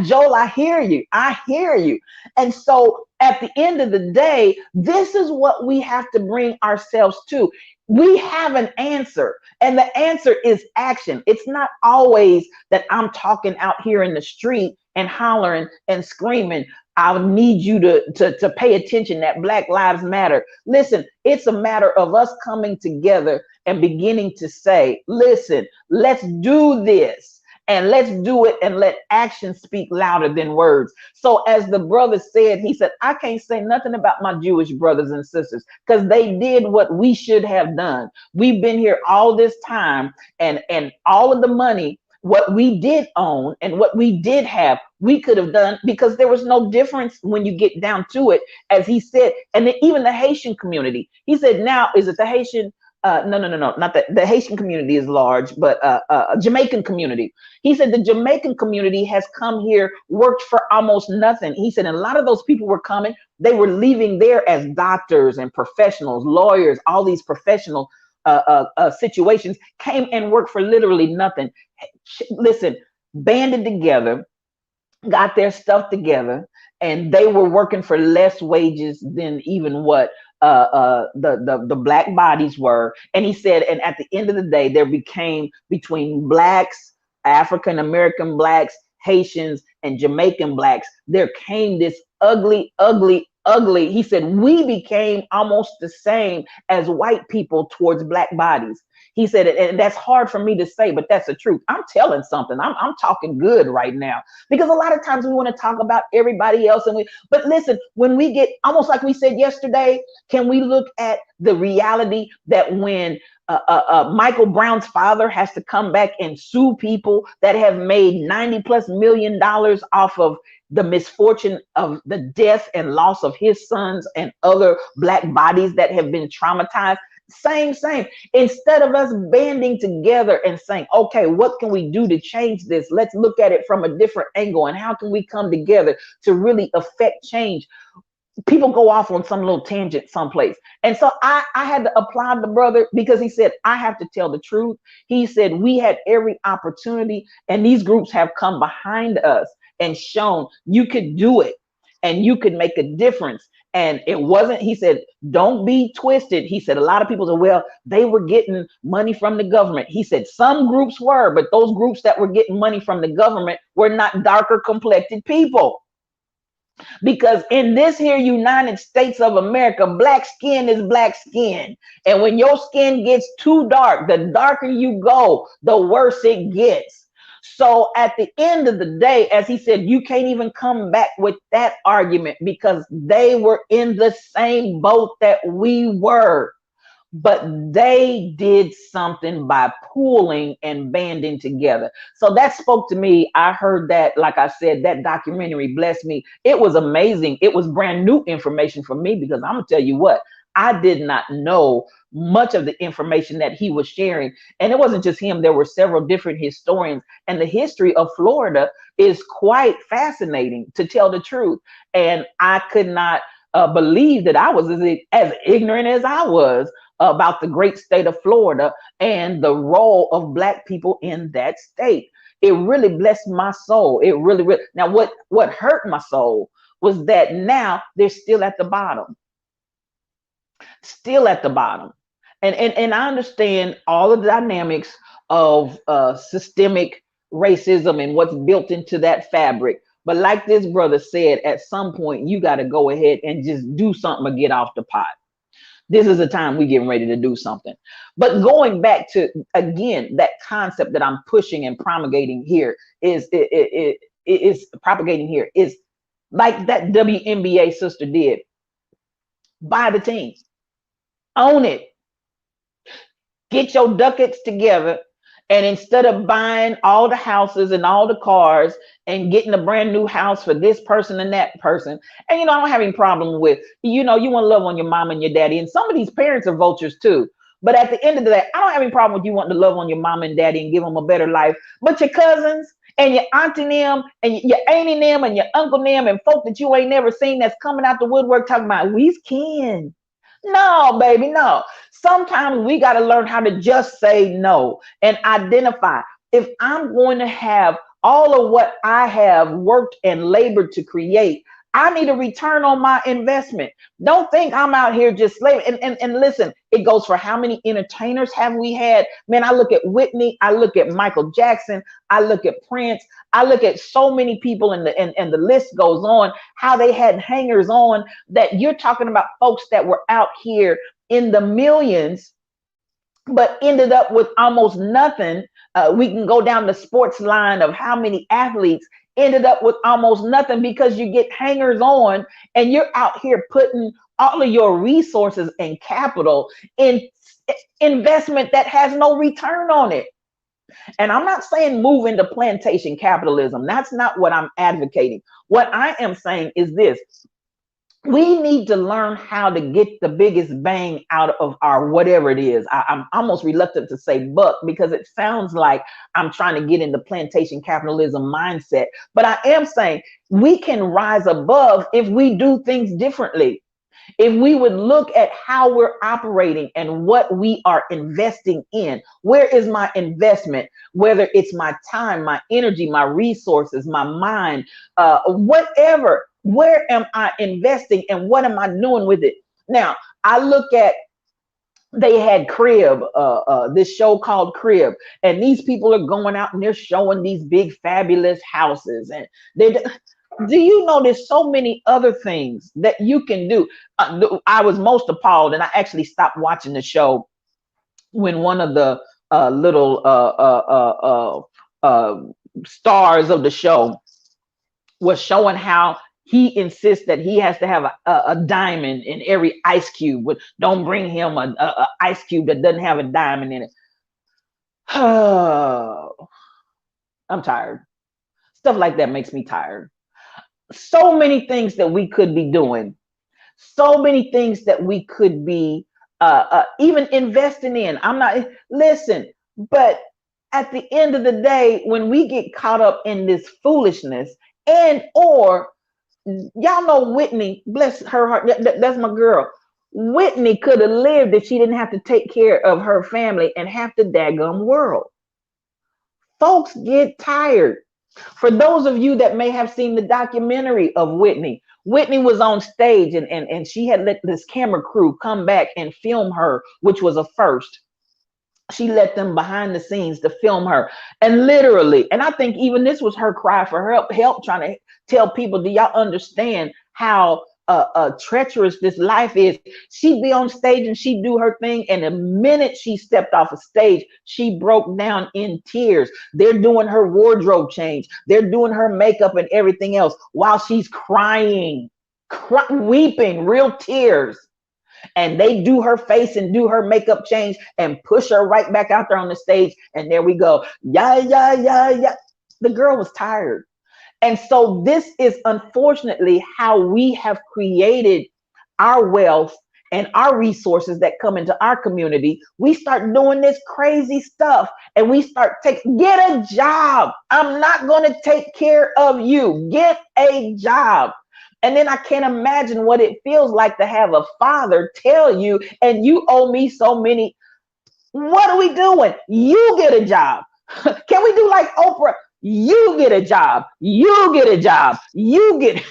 B: Joel, I hear you. I hear you. And so at the end of the day, this is what we have to bring ourselves to. We have an answer, and the answer is action. It's not always that I'm talking out here in the street and hollering and screaming. I need you to pay attention that Black Lives Matter. Listen, it's a matter of us coming together and beginning to say, listen, let's do this. And let's do it, and let action speak louder than words. So as the brother said, he said, I can't say nothing about my Jewish brothers and sisters, because they did what we should have done. We've been here all this time, and all of the money, what we did own and what we did have, we could have done, because there was no difference when you get down to it, as he said. And then even the Haitian community, he said, now, is it the Haitian? No, not that. The Haitian community is large, but Jamaican community. He said the Jamaican community has come here, worked for almost nothing. He said, and a lot of those people were coming. They were leaving there as doctors and professionals, lawyers, all these professional situations, came and worked for literally nothing. Listen, banded together, got their stuff together, and they were working for less wages than even what the black bodies were. And he said, and at the end of the day, there became, between blacks, African American blacks, Haitians, and Jamaican blacks, there came this ugly, ugly, ugly. He said, we became almost the same as white people towards black bodies. He said, and that's hard for me to say, but that's the truth. I'm telling something. I'm talking good right now, because a lot of times we want to talk about everybody else. But listen, when we get, almost like we said yesterday, can we look at the reality that when Michael Brown's father has to come back and sue people that have made $90+ million off of the misfortune of the death and loss of his sons and other black bodies that have been traumatized? Same. Instead of us banding together and saying, okay, what can we do to change this? Let's look at it from a different angle. And how can we come together to really affect change? People go off on some little tangent someplace. And so I had to applaud the brother, because he said, I have to tell the truth. He said, we had every opportunity, and these groups have come behind us and shown you could do it and you could make a difference. And it wasn't, he said, don't be twisted. He said, a lot of people said, well, they were getting money from the government. He said, some groups were, but those groups that were getting money from the government were not darker complected people. Because in this here United States of America, black skin is black skin. And when your skin gets too dark, the darker you go, the worse it gets. So at the end of the day, as he said, you can't even come back with that argument, because they were in the same boat that we were. but they did something by pooling and banding together. So that spoke to me. I heard that, like I said, that documentary blessed me. It was amazing. It was brand new information for me because I'm gonna tell you what, I did not know much of the information that he was sharing. And it wasn't just him, there were several different historians. And the history of Florida is quite fascinating, to tell the truth. And I could not believe that I was as ignorant as I was about the great state of Florida and the role of Black people in that state. It really blessed my soul. It really, really. Now, what hurt my soul was that now they're still at the bottom. And I understand all of the dynamics of systemic racism and what's built into that fabric. But like this brother said, at some point you got to go ahead and just do something to get off the pot. This is the time we getting ready to do something. But going back to, again, that concept that I'm pushing and promulgating here is propagating here is like that WNBA sister did. Buy the team, own it, get your ducats together. And instead of buying all the houses and all the cars and getting a brand new house for this person and that person, and I don't have any problem with, you want to love on your mom and your daddy. And some of these parents are vultures too. But at the end of the day, I don't have any problem with you wanting to love on your mom and daddy and give them a better life. But your cousins and your auntie them and your auntie them and your uncle them and folk that you ain't never seen that's coming out the woodwork talking about we's kin. No, baby, no. Sometimes we got to learn how to just say no and identify. If I'm going to have all of what I have worked and labored to create, I need a return on my investment. Don't think I'm out here just slaving. And listen, it goes for how many entertainers have we had? Man, I look at Whitney, I look at Michael Jackson, I look at Prince, I look at so many people, and the list goes on, how they had hangers on, that you're talking about folks that were out here in the millions but ended up with almost nothing. We can go down the sports line of how many athletes ended up with almost nothing because you get hangers on and you're out here putting all of your resources and capital in investment that has no return on it. And I'm not saying move into plantation capitalism. That's not what I'm advocating. What I am saying is this: we need to learn how to get the biggest bang out of our whatever it is. I'm almost reluctant to say buck because it sounds like I'm trying to get into plantation capitalism mindset. But I am saying we can rise above if we do things differently. If we would look at how we're operating and what we are investing in, where is my investment? Whether it's my time, my energy, my resources, my mind, whatever, where am I investing and what am I doing with it? Now, I look at, they had Crib, this show called Crib, and these people are going out and they're showing these big fabulous houses, and they do you know there's so many other things that you can do? I was most appalled, and I actually stopped watching the show when one of the little stars of the show was showing how he insists that he has to have a diamond in every ice cube. Don't bring him a ice cube that doesn't have a diamond in it. I'm tired. Stuff like that makes me tired. So many things that we could be doing, so many things that we could be even investing in. I'm not, listen, but at the end of the day, when we get caught up in this foolishness, and or y'all know Whitney, bless her heart, that's my girl. Whitney could have lived if she didn't have to take care of her family and half the daggum world. Folks get tired. For those of you that may have seen the documentary of Whitney, Whitney was on stage, and she had let this camera crew come back and film her, which was a first. She let them behind the scenes to film her. And literally, and I think even this was her cry for help trying to tell people, do y'all understand how treacherous this life is? She'd be on stage and she'd do her thing, and the minute she stepped off a stage, she broke down in tears. They're doing her wardrobe change, they're doing her makeup and everything else while she's crying, weeping real tears. And they do her face and do her makeup change and push her right back out there on the stage. And there we go. Yeah, yeah, yeah, yeah. The girl was tired. And so this is unfortunately how we have created our wealth and our resources that come into our community. We start doing this crazy stuff and we start get a job. I'm not going to take care of you. Get a job. And then I can't imagine what it feels like to have a father tell you, and you owe me so many. What are we doing? You get a job. Can we do like Oprah? You get a job. You get a job. You get.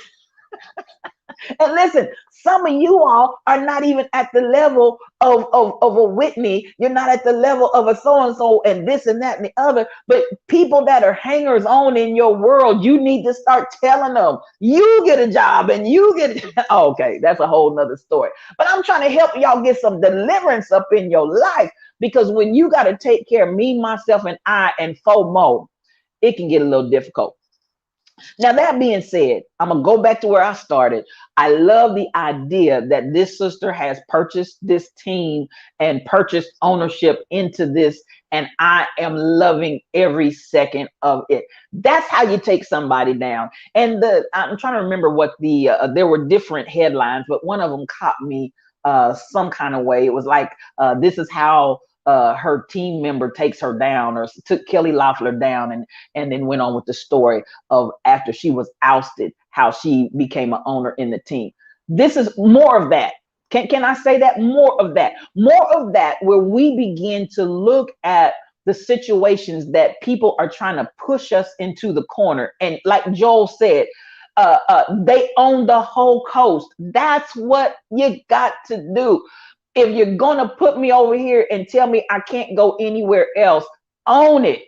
B: And listen, some of you all are not even at the level of a Whitney. You're not at the level of a so-and-so and this and that and the other. But people that are hangers on in your world, you need to start telling them, you get a job and you get okay, that's a whole nother story. But I'm trying to help y'all get some deliverance up in your life, because when you got to take care of me, myself, and I and FOMO, it can get a little difficult. Now, that being said, I'm going to go back to where I started. I love the idea that this sister has purchased this team and purchased ownership into this, and I am loving every second of it. That's how you take somebody down. And I'm trying to remember what there were different headlines, but one of them caught me some kind of way. It was like, this is how her team member takes her down, or took Kelly Loeffler down, and then went on with the story of after she was ousted, how she became an owner in the team. This is more of that. Can I say that? More of that. More of that, where we begin to look at the situations that people are trying to push us into the corner. And like Joel said, they own the whole coast. That's what you got to do. If you're going to put me over here and tell me I can't go anywhere else, own it.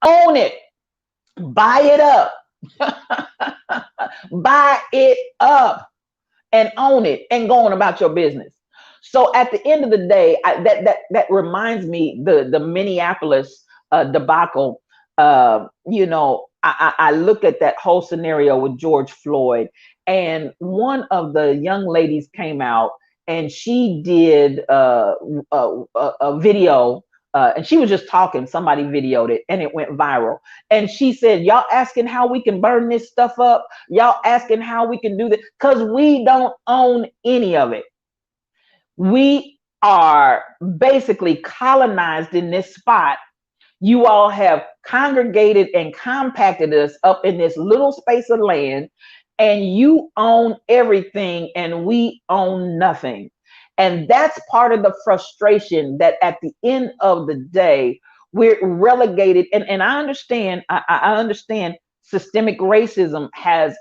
B: Own it. Buy it up. Buy it up and own it and go on about your business. So at the end of the day, that reminds me the Minneapolis debacle. I looked at that whole scenario with George Floyd, and one of the young ladies came out and she did a video, and she was just talking. Somebody videoed it and it went viral. And she said, y'all asking how we can burn this stuff up? Y'all asking how we can do this? Because we don't own any of it. We are basically colonized in this spot. You all have congregated and compacted us up in this little space of land, and you own everything and we own nothing. And that's part of the frustration, that at the end of the day, we're relegated. And I understand, I understand systemic racism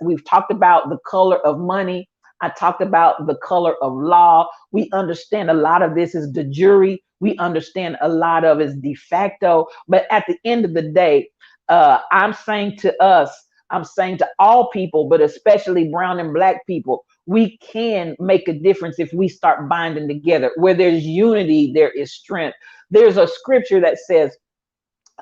B: we've talked about the color of money. I talked about the color of law. We understand a lot of this is de jure. We understand a lot of it is de facto. But at the end of the day, I'm saying to all people, but especially brown and black people, we can make a difference if we start binding together. Where there's unity, there is strength. There's a scripture that says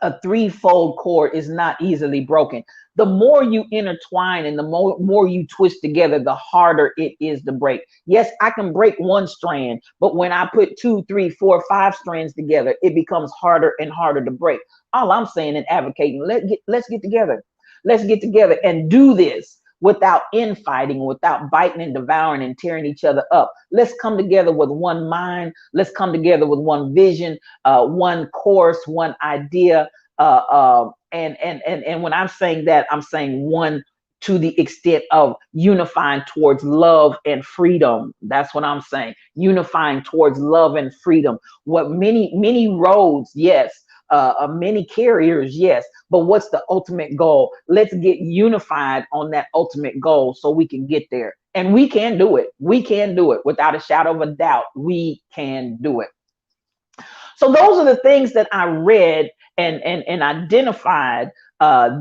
B: a threefold cord is not easily broken. The more you intertwine and the more you twist together, the harder it is to break. Yes, I can break one strand, but when I put 2, 3, 4, 5 strands together, it becomes harder and harder to break. All I'm saying and advocating, let's get together. Let's get together and do this without infighting, without biting and devouring and tearing each other up. Let's come together with one mind. Let's come together with one vision, one course, one idea. And when I'm saying that, I'm saying one to the extent of unifying towards love and freedom. That's what I'm saying. Unifying towards love and freedom. What many roads, yes. Many carriers, yes, but what's the ultimate goal? Let's get unified on that ultimate goal so we can get there. And we can do it. We can do it without a shadow of a doubt. We can do it. So those are the things that I read and identified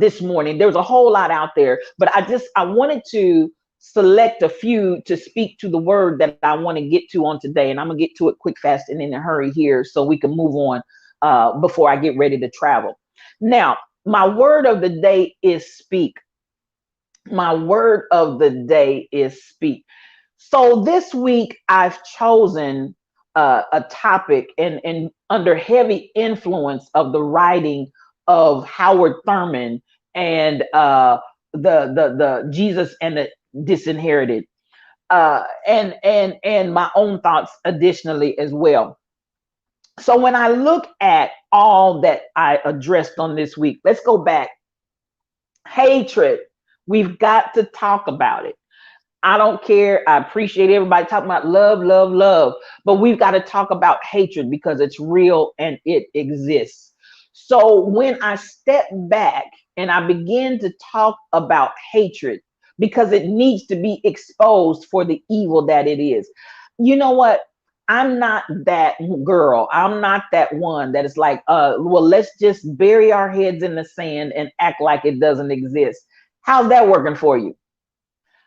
B: this morning. There was a whole lot out there, but I wanted to select a few to speak to the word that I want to get to on today. And I'm gonna get to it quick, fast, and in a hurry here so we can move on before I get ready to travel. Now, my word of the day is speak. My word of the day is speak. So this week I've chosen a topic and under heavy influence of the writing of Howard Thurman and the Jesus and the Disinherited, and my own thoughts additionally as well. So when I look at all that I addressed on this week, let's go back. Hatred. We've got to talk about it. I don't care. I appreciate everybody talking about love, love, love, but we've got to talk about hatred because it's real and it exists. So when I step back and I begin to talk about hatred, because it needs to be exposed for the evil that it is. You know what? I'm not that girl. I'm not that one that is like, well, let's just bury our heads in the sand and act like it doesn't exist. How's that working for you?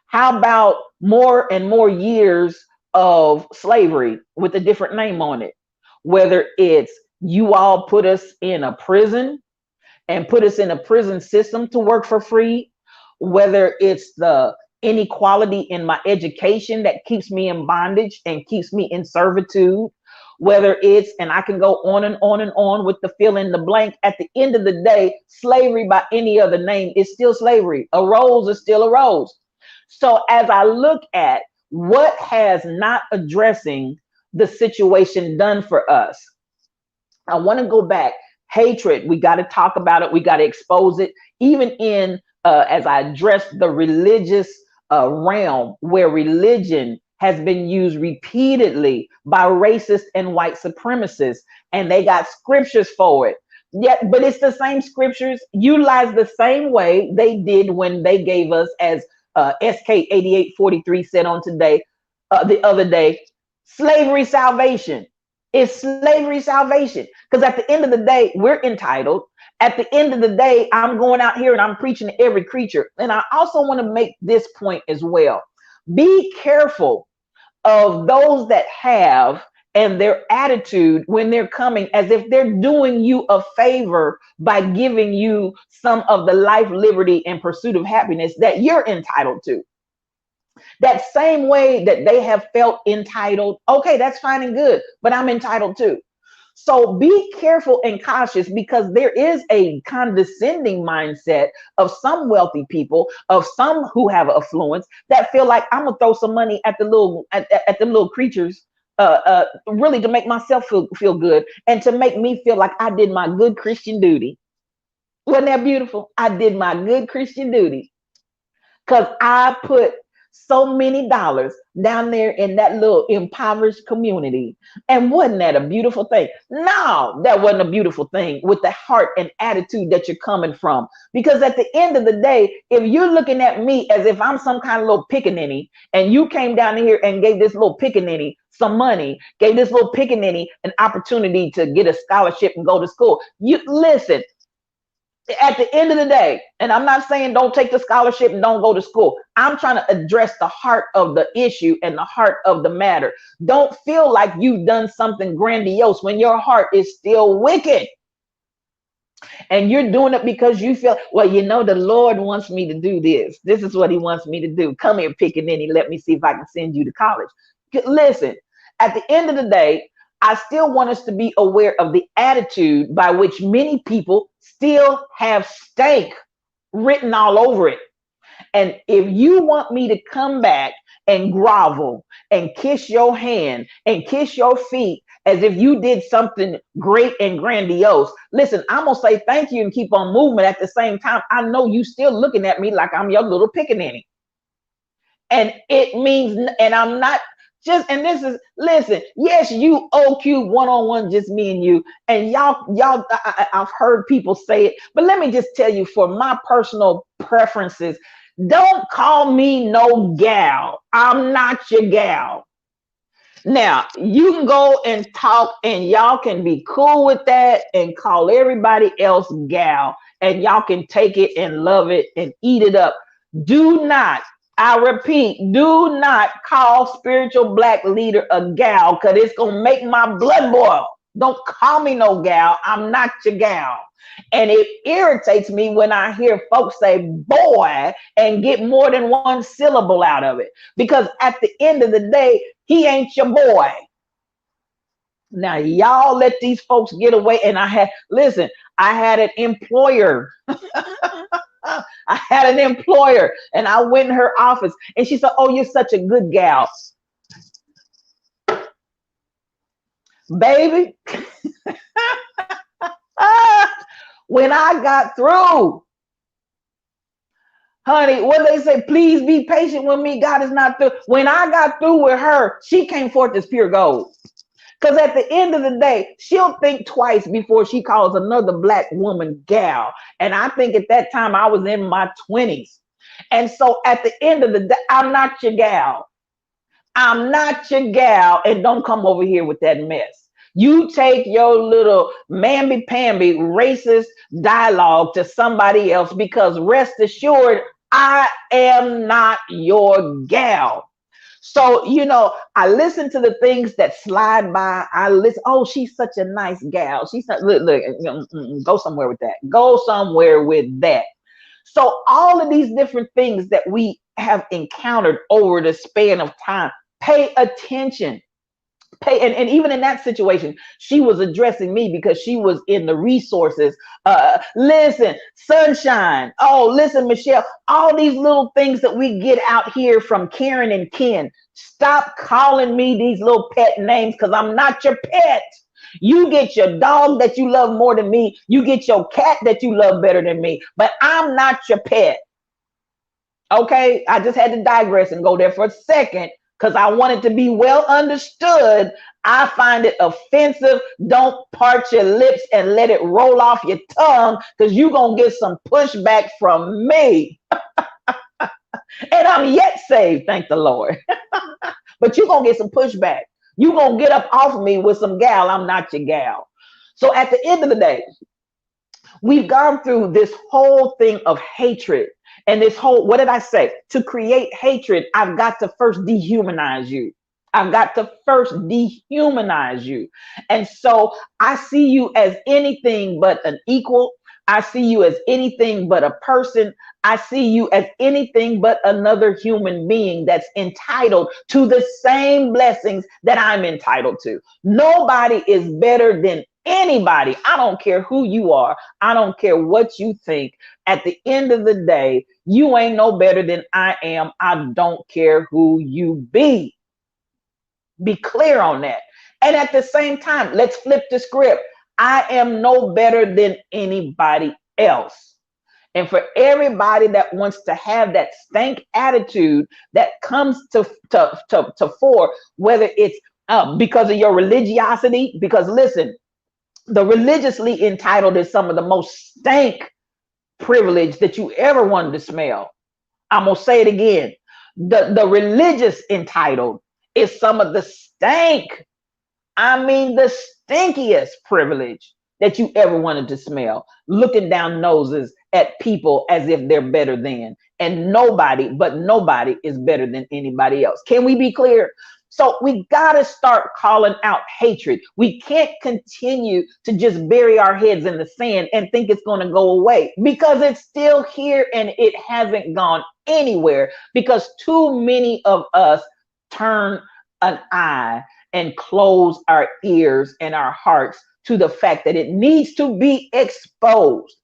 B: How about more and more years of slavery with a different name on it? Whether it's you all put us in a prison and put us in a prison system to work for free, whether it's the inequality in my education that keeps me in bondage and keeps me in servitude, whether it's, and I can go on and on and on with the fill in the blank. At the end of the day, slavery by any other name is still slavery. A rose is still a rose. So as I look at what has not addressing the situation done for us, I want to go back. Hatred, we got to talk about it. We got to expose it. Even in, as I address the religious realm, where religion has been used repeatedly by racist and white supremacists, and they got scriptures for it. Yet, but it's the same scriptures utilized the same way they did when they gave us, as SK 8843 said on today, the other day, slavery salvation. It's slavery salvation. Because at the end of the day, we're entitled. At the end of the day, I'm going out here and I'm preaching to every creature. And I also want to make this point as well. Be careful of those that have and their attitude when they're coming as if they're doing you a favor by giving you some of the life, liberty, and pursuit of happiness that you're entitled to. That same way that they have felt entitled, okay, that's fine and good, but I'm entitled too. So be careful and cautious, because there is a condescending mindset of some wealthy people, of some who have affluence, that feel like I'm gonna throw some money at the little creatures, really to make myself feel good and to make me feel like I did my good Christian duty. Wasn't that beautiful? I did my good Christian duty because I put so many dollars down there in that little impoverished community. And wasn't that a beautiful thing? No, that wasn't a beautiful thing with the heart and attitude that you're coming from. Because at the end of the day, if you're looking at me as if I'm some kind of little pickaninny, and you came down here and gave this little pickaninny some money, gave this little pickaninny an opportunity to get a scholarship and go to school, you listen, at the end of the day, and I'm not saying don't take the scholarship and don't go to school. I'm trying to address the heart of the issue and the heart of the matter. Don't feel like you've done something grandiose when your heart is still wicked. And you're doing it because you feel, well, you know, the Lord wants me to do this. This is what he wants me to do. Come here, pickaninny. Let me see if I can send you to college. Listen, at the end of the day, I still want us to be aware of the attitude by which many people still have stank written all over it. And if you want me to come back and grovel and kiss your hand and kiss your feet as if you did something great and grandiose, listen, I'm going to say thank you and keep on moving. At the same time, I know you still looking at me like I'm your little pickaninny. And it means, and I'm not just, and this is, listen, yes, you OQ one-on-one, just me and you, and y'all, I've heard people say it, but let me just tell you, for my personal preferences, don't call me no gal. I'm not your gal. Now, you can go and talk, and y'all can be cool with that and call everybody else gal, and y'all can take it and love it and eat it up. Do not, I repeat, do not call spiritual black leader a gal, because it's going to make my blood boil. Don't call me no gal. I'm not your gal. And it irritates me when I hear folks say boy and get more than one syllable out of it. Because at the end of the day, he ain't your boy. Now, y'all let these folks get away. And listen, I had an employer. I had an employer and I went in her office and she said, "Oh, you're such a good gal." Baby, when I got through, honey, what they say, please be patient with me. God is not through. When I got through with her, she came forth as pure gold. Because at the end of the day, she'll think twice before she calls another black woman gal. And I think at that time I was in my 20s. And so at the end of the day, I'm not your gal. I'm not your gal. And don't come over here with that mess. You take your little mamby-pamby racist dialogue to somebody else, because rest assured, I am not your gal. So, I listen to the things that slide by. I listen, oh, she's such a nice gal. She's not, look, go somewhere with that. Go somewhere with that. So all of these different things that we have encountered over the span of time, pay attention. And even in that situation, she was addressing me because she was in the resources. Listen, sunshine. Oh, listen, Michelle, all these little things that we get out here from Karen and Ken. Stop calling me these little pet names, because I'm not your pet. You get your dog that you love more than me. You get your cat that you love better than me. But I'm not your pet. Okay, I just had to digress and go there for a second because I wanted to be well understood. I find it offensive. Don't part your lips and let it roll off your tongue, because you're going to get some pushback from me. And I'm yet saved, thank the Lord. But you're going to get some pushback. You're going to get up off of me with some gal. I'm not your gal. So at the end of the day, we've gone through this whole thing of hatred. And this whole, what did I say? To create hatred, I've got to first dehumanize you. I've got to first dehumanize you. And so I see you as anything but an equal. I see you as anything but a person. I see you as anything but another human being that's entitled to the same blessings that I'm entitled to. Nobody is better than anybody. I don't care who you are. I don't care what you think. At the end of the day, you ain't no better than I am. I don't care who you be. Be clear on that. And at the same time, let's flip the script. I am no better than anybody else. And for everybody that wants to have that stank attitude that comes to fore, whether it's because of your religiosity, because listen, the religiously entitled is some of the most stank privilege that you ever wanted to smell. I'm going to say it again. The religious entitled is some of the stank, I mean, the stinkiest privilege that you ever wanted to smell. Looking down noses at people as if they're better than. And nobody is better than anybody else. Can we be clear? So we got to start calling out hatred. We can't continue to just bury our heads in the sand and think it's going to go away, because it's still here and it hasn't gone anywhere, because too many of us turn an eye and close our ears and our hearts to the fact that it needs to be exposed.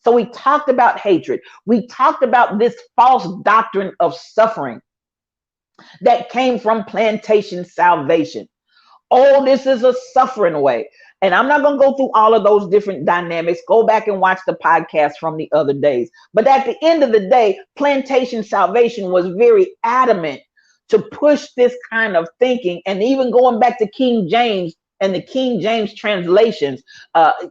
B: So we talked about hatred. We talked about this false doctrine of suffering that came from plantation salvation. Oh, this is a suffering way. And I'm not going to go through all of those different dynamics. Go back and watch the podcast from the other days. But at the end of the day, plantation salvation was very adamant to push this kind of thinking. And even going back to King James and the King James translations,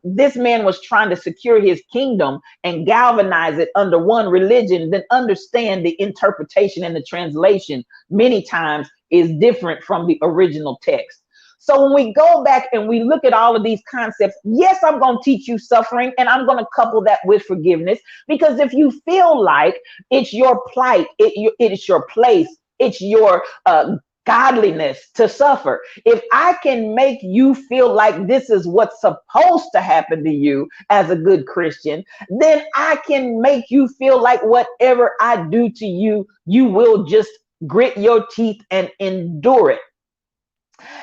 B: this man was trying to secure his kingdom and galvanize it under one religion, then understand the interpretation and the translation many times is different from the original text. So when we go back and we look at all of these concepts, yes, I'm going to teach you suffering, and I'm going to couple that with forgiveness, because if you feel like it's your plight, it is your place, it's your godliness to suffer. If I can make you feel like this is what's supposed to happen to you as a good Christian, then I can make you feel like whatever I do to you, you will just grit your teeth and endure it.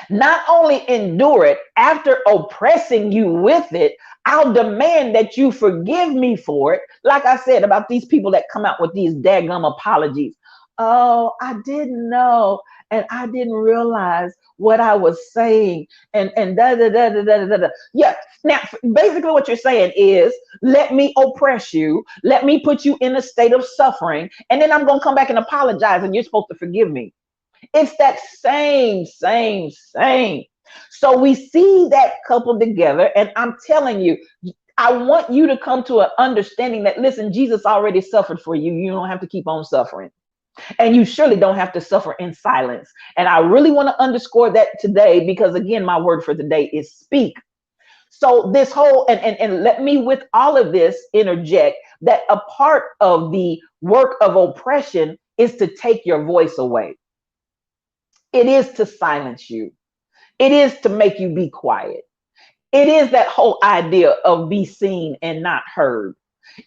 B: Not only endure it, after oppressing you with it, I'll demand that you forgive me for it. Like I said about these people that come out with these daggum apologies. Oh, I didn't know, and I didn't realize what I was saying, and da da da da da da da. Yeah. Now, basically, what you're saying is, let me oppress you, let me put you in a state of suffering, and then I'm gonna come back and apologize, and you're supposed to forgive me. It's that same. So we see that coupled together, and I'm telling you, I want you to come to an understanding that, listen, Jesus already suffered for you. You don't have to keep on suffering. And you surely don't have to suffer in silence. And I really want to underscore that today, because again, my word for the day is speak. So this whole, and let me with all of this interject that a part of the work of oppression is to take your voice away. It is to silence you. It is to make you be quiet. It is that whole idea of be seen and not heard.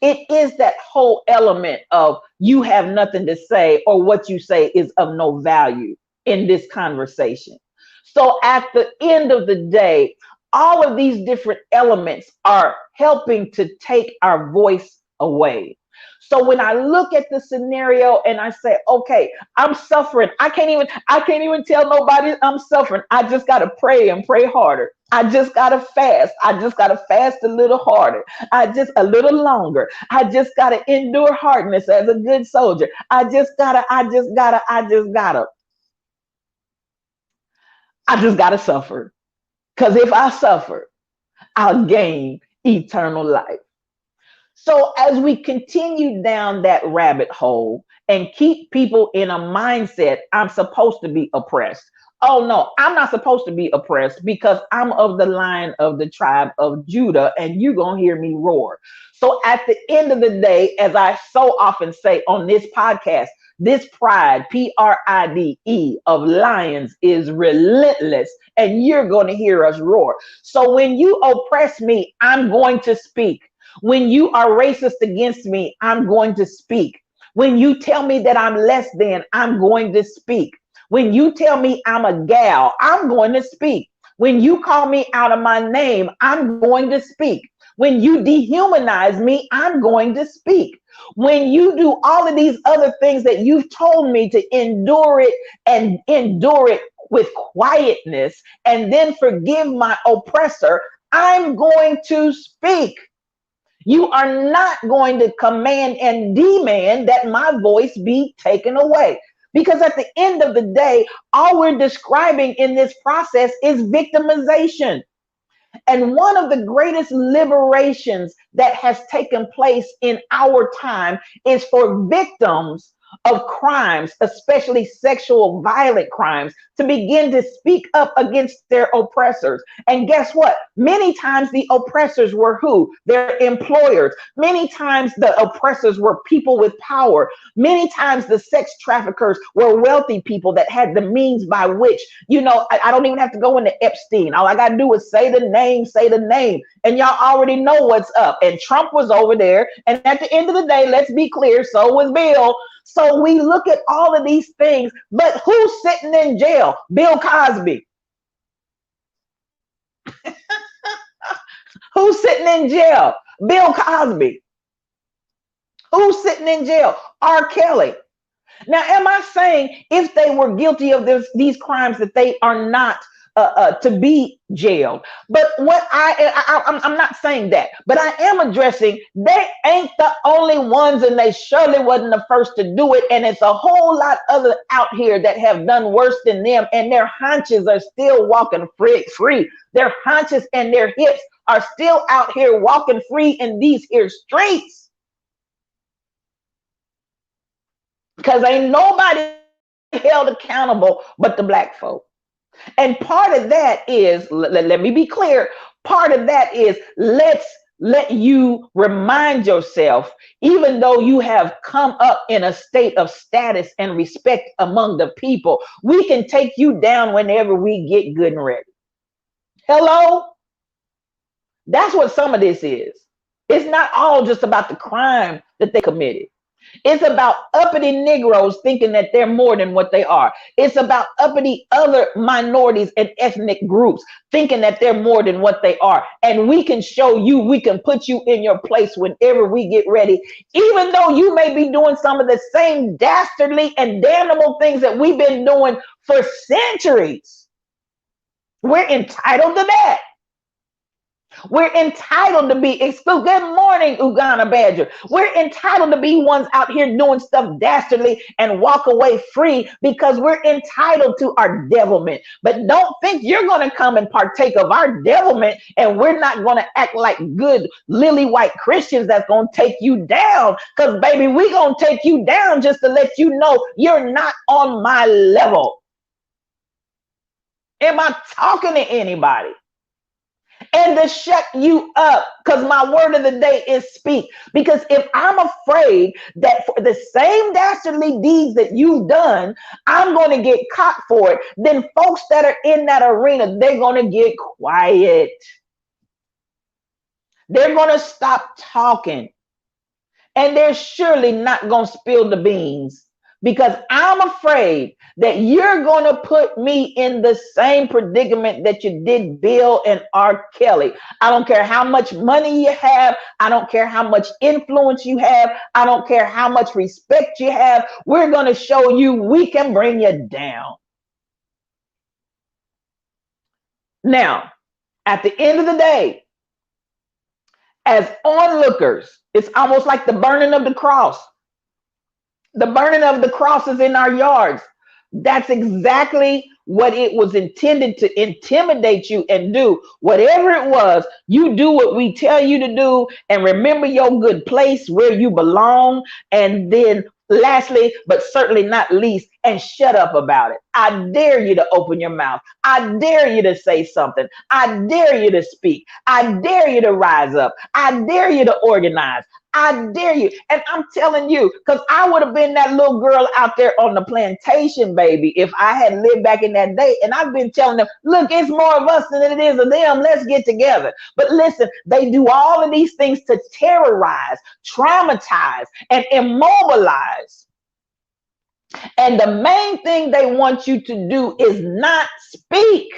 B: It is that whole element of you have nothing to say, or what you say is of no value in this conversation. So at the end of the day, all of these different elements are helping to take our voice away. So when I look at the scenario and I say, okay, I'm suffering. I can't even tell nobody I'm suffering. I just got to pray and pray harder. I just got to fast. I just got to fast a little harder. A little longer. I just got to endure hardness as a good soldier. I just got to suffer. Because if I suffer, I'll gain eternal life. So as we continue down that rabbit hole and keep people in a mindset, I'm supposed to be oppressed. Oh no, I'm not supposed to be oppressed because I'm of the line of the tribe of Judah, and you're going to hear me roar. So at the end of the day, as I so often say on this podcast, this pride, PRIDE, of lions is relentless, and you're going to hear us roar. So when you oppress me, I'm going to speak. When you are racist against me, I'm going to speak. When you tell me that I'm less than, I'm going to speak. When you tell me I'm a gal, I'm going to speak. When you call me out of my name, I'm going to speak. When you dehumanize me, I'm going to speak. When you do all of these other things that you've told me to endure it, and endure it with quietness, and then forgive my oppressor, I'm going to speak. You are not going to command and demand that my voice be taken away. Because at the end of the day, all we're describing in this process is victimization. And one of the greatest liberations that has taken place in our time is for victims of crimes, especially sexual violent crimes, to begin to speak up against their oppressors. And guess what? Many times the oppressors were who? Their employers. Many times the oppressors were people with power. Many times the sex traffickers were wealthy people that had the means by which, I don't even have to go into Epstein. All I got to do is say the name, and y'all already know what's up. And Trump was over there. And at the end of the day, let's be clear, so was Bill. So we look at all of these things, but who's sitting in jail? Bill Cosby. Who's sitting in jail? Bill Cosby. Who's sitting in jail? R. Kelly. Now, am I saying if they were guilty of these crimes that they are not to be jailed? But what I'm not saying that, but I am addressing they ain't the only ones, and they surely wasn't the first to do it. And it's a whole lot other out here that have done worse than them, and their haunches are still walking free. Their haunches and their hips are still out here walking free in these here streets. Because ain't nobody held accountable but the black folk. And part of that is, let me be clear, part of that is let's let you remind yourself, even though you have come up in a state of status and respect among the people, we can take you down whenever we get good and ready. Hello? That's what some of this is. It's not all just about the crime that they committed. It's about uppity Negroes thinking that they're more than what they are. It's about uppity other minorities and ethnic groups thinking that they're more than what they are. And we can show you, we can put you in your place whenever we get ready, even though you may be doing some of the same dastardly and damnable things that we've been doing for centuries. We're entitled to that. We're entitled to be exclusive. Good morning, Uganda Badger. We're entitled to be ones out here doing stuff dastardly and walk away free because we're entitled to our devilment. But don't think you're going to come and partake of our devilment and we're not going to act like good lily white Christians that's going to take you down. Because, baby, we're going to take you down just to let you know you're not on my level. Am I talking to anybody? And to shut you up, because my word of the day is speak. Because if I'm afraid that for the same dastardly deeds that you've done, I'm going to get caught for it, then folks that are in that arena, they're going to get quiet. They're going to stop talking. And they're surely not going to spill the beans. Because I'm afraid that you're going to put me in the same predicament that you did Bill and R. Kelly. I don't care how much money you have. I don't care how much influence you have. I don't care how much respect you have. We're going to show you we can bring you down. Now, at the end of the day, as onlookers, it's almost like the burning of the cross. The burning of the cross is in our yards. That's exactly what it was intended to intimidate you and do. Whatever it was, you do what we tell you to do and remember your good place where you belong. And then lastly, but certainly not least, and shut up about it. I dare you to open your mouth. I dare you to say something. I dare you to speak. I dare you to rise up. I dare you to organize. I dare you. And I'm telling you, because I would have been that little girl out there on the plantation, baby, if I had lived back in that day. And I've been telling them, look, it's more of us than it is of them. Let's get together. But listen, they do all of these things to terrorize, traumatize, and immobilize. And the main thing they want you to do is not speak.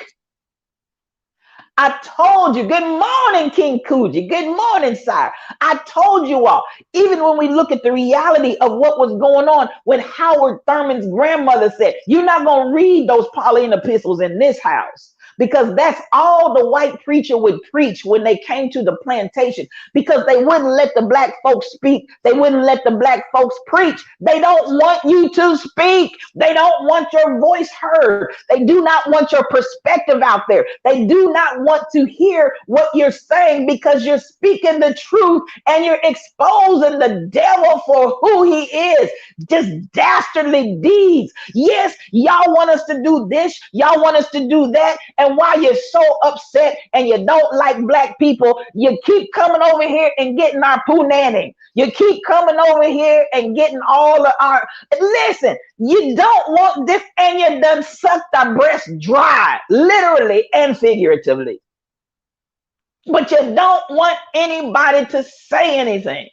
B: I told you, good morning, King Coogee. Good morning, sire. I told you all, even when we look at the reality of what was going on when Howard Thurman's grandmother said, you're not going to read those Pauline epistles in this house. Because that's all the white preacher would preach when they came to the plantation, because they wouldn't let the black folks speak. They wouldn't let the black folks preach. They don't want you to speak. They don't want your voice heard. They do not want your perspective out there. They do not want to hear what you're saying, because you're speaking the truth and you're exposing the devil for who he is. Just dastardly deeds. Yes, y'all want us to do this. Y'all want us to do that. And while you're so upset and you don't like black people, you keep coming over here and getting our punani. You keep coming over here and getting all of our, listen, you don't want this, and you done sucked our breast dry, literally and figuratively. But you don't want anybody to say anything.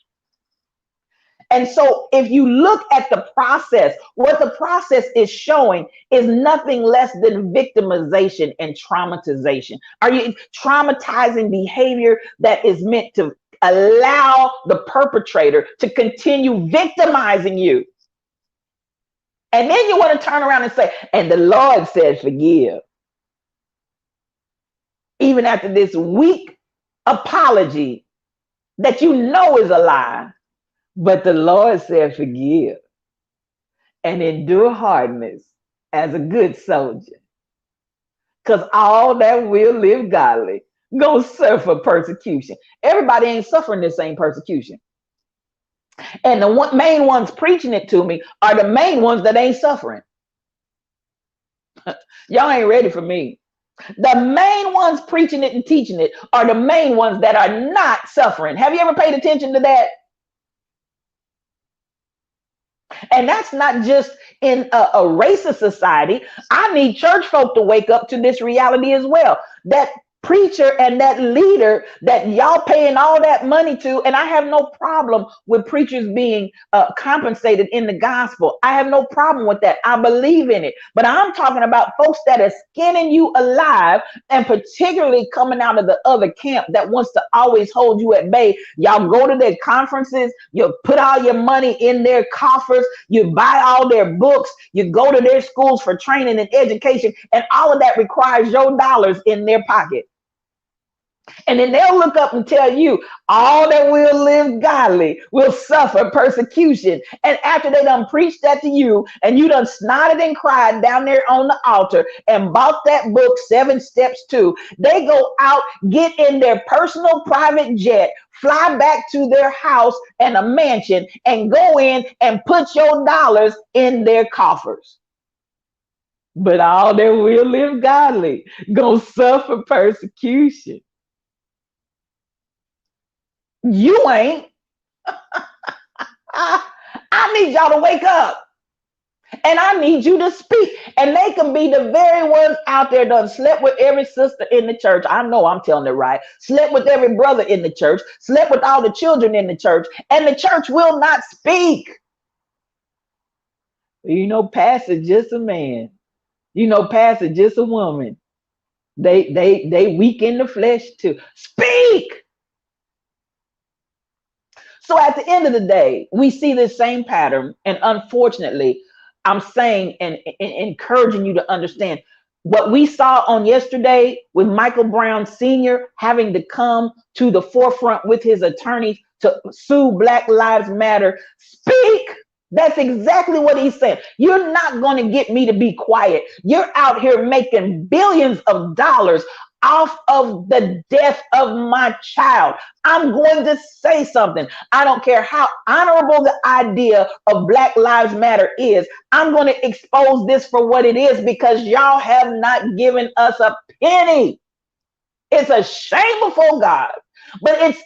B: And so if you look at the process, what the process is showing is nothing less than victimization and traumatization. Are you traumatizing behavior that is meant to allow the perpetrator to continue victimizing you? And then you want to turn around and say, and the Lord said, forgive. Even after this weak apology that you know is a lie. But the Lord said, forgive and endure hardness as a good soldier. Because all that will live godly gonna suffer persecution. Everybody ain't suffering the same persecution. And the main ones preaching it to me are the main ones that ain't suffering. Y'all ain't ready for me. The main ones preaching it and teaching it are the main ones that are not suffering. Have you ever paid attention to that? And that's not just in a racist society. I need church folk to wake up to this reality as well. That preacher and that leader that y'all paying all that money to, and I have no problem with preachers being compensated in the gospel. I have no problem with that. I believe in it. But I'm talking about folks that are skinning you alive, and particularly coming out of the other camp that wants to always hold you at bay. Y'all go to their conferences, you put all your money in their coffers, you buy all their books, you go to their schools for training and education, and all of that requires your dollars in their pocket. And then they'll look up and tell you, all that will live godly will suffer persecution. And after they done preached that to you, and you done snotted and cried down there on the altar and bought that book, 7 Steps To, they go out, get in their personal private jet, fly back to their house and a mansion, and go in and put your dollars in their coffers. But all that will live godly gonna suffer persecution. You ain't. I need y'all to wake up. And I need you to speak. And they can be the very ones out there done slept with every sister in the church. I know I'm telling it right. Slept with every brother in the church. Slept with all the children in the church. And the church will not speak. You know, pastor just a man. You know, pastor just a woman. They weak in the flesh too. Speak. So at the end of the day, we see this same pattern. And unfortunately, I'm saying and encouraging you to understand what we saw on yesterday with Michael Brown Sr. having to come to the forefront with his attorneys to sue Black Lives Matter. Speak. That's exactly what he's saying. You're not going to get me to be quiet. You're out here making billions of dollars off of the death of my child. I'm going to say something. I don't care how honorable the idea of Black Lives Matter is. I'm going to expose this for what it is, because y'all have not given us a penny. It's a shame before God. But it's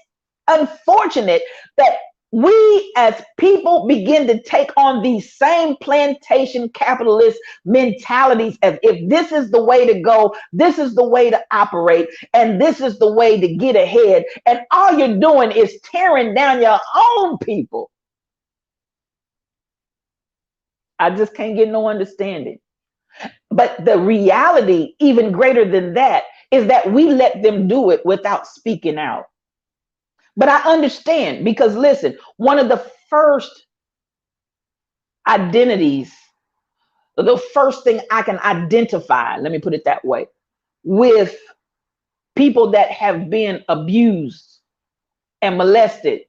B: unfortunate that we as people begin to take on these same plantation capitalist mentalities, as if this is the way to go, this is the way to operate, and this is the way to get ahead. And all you're doing is tearing down your own people. I just can't get no understanding. But the reality, even greater than that, is that we let them do it without speaking out. But I understand, because listen, one of the first identities, the first thing I can identify, let me put it that way, with people that have been abused and molested,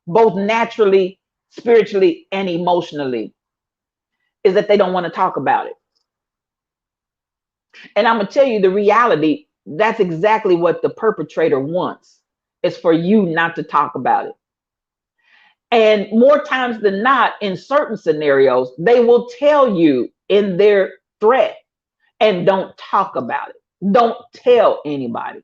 B: both naturally, spiritually, and emotionally, is that they don't want to talk about it. And I'm going to tell you the reality, that's exactly what the perpetrator wants. Is for you not to talk about it. And more times than not, in certain scenarios, they will tell you in their threat, and don't talk about it. Don't tell anybody.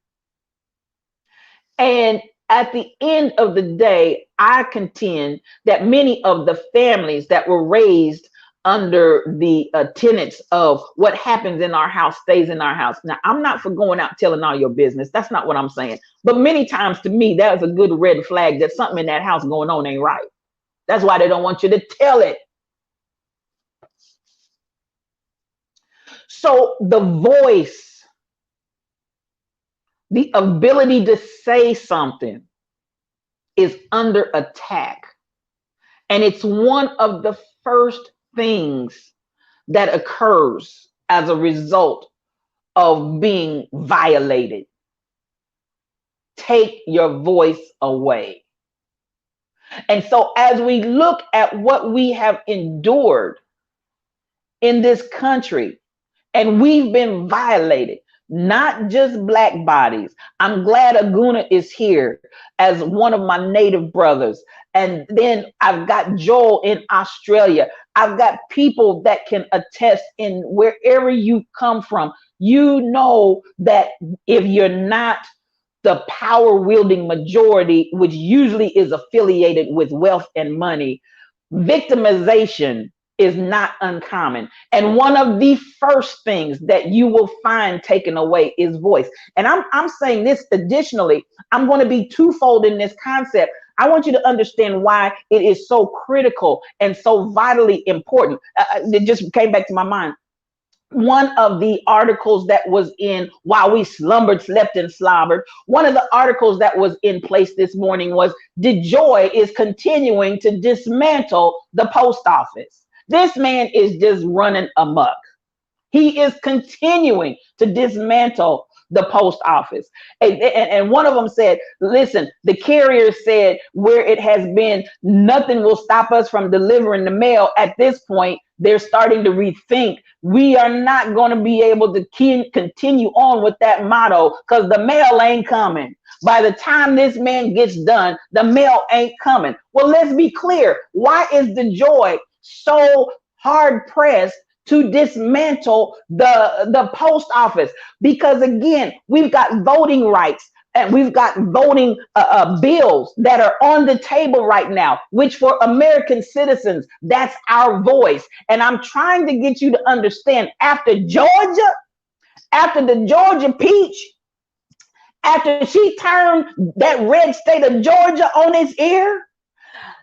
B: And at the end of the day, I contend that many of the families that were raised under the tenets of what happens in our house stays in our house. Now, I'm not for going out telling all your business. That's not what I'm saying. But many times, to me, that is a good red flag that something in that house going on ain't right. That's why they don't want you to tell it. So the voice, the ability to say something, is under attack. And it's one of the first things that occurs as a result of being violated. Take your voice away. And so as we look at what we have endured in this country, and we've been violated, not just Black bodies. I'm glad Aguna is here as one of my native brothers. And then I've got Joel in Australia. I've got people that can attest in wherever you come from. you know that if you're not the power wielding majority, which usually is affiliated with wealth and money, victimization is not uncommon. And one of the first things that you will find taken away is voice. And I'm saying this additionally, I'm going to be twofold in this concept. I want you to understand why it is so critical and so vitally important. It just came back to my mind. One of the articles that was in While We Slumbered, Slept, and Slobbered, one of the articles that was in place this morning was DeJoy is continuing to dismantle the post office. This man is just running amok. He is continuing to dismantle the post office. And one of them said, listen, the carrier said where it has been, nothing will stop us from delivering the mail. At this point, they're starting to rethink. We are not going to be able to continue on with that motto because the mail ain't coming. By the time this man gets done, the mail ain't coming. Well, let's be clear. Why is DeJoy so hard pressed to dismantle the post office? Because again, we've got voting rights and we've got voting bills that are on the table right now, which for American citizens, that's our voice. And I'm trying to get you to understand, after Georgia, after the Georgia peach, after she turned that red state of Georgia on its ear,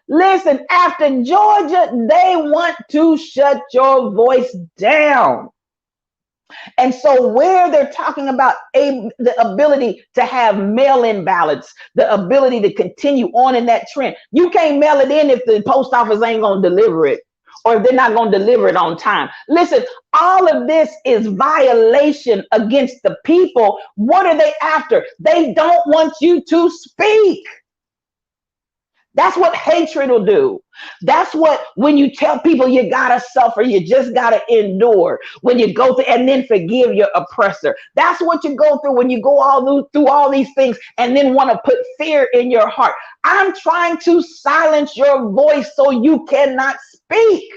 B: listen, after Georgia, they want to shut your voice down. And so where they're talking about the ability to have mail-in ballots, the ability to continue on in that trend, you can't mail it in if the post office ain't going to deliver it, or if they're not going to deliver it on time. Listen, all of this is violation against the people. What are they after? They don't want you to speak. That's what hatred will do. That's what, when you tell people you gotta suffer, you just gotta endure. When you go through and then forgive your oppressor. That's what you go through when you go through all these things and then want to put fear in your heart. I'm trying to silence your voice so you cannot speak.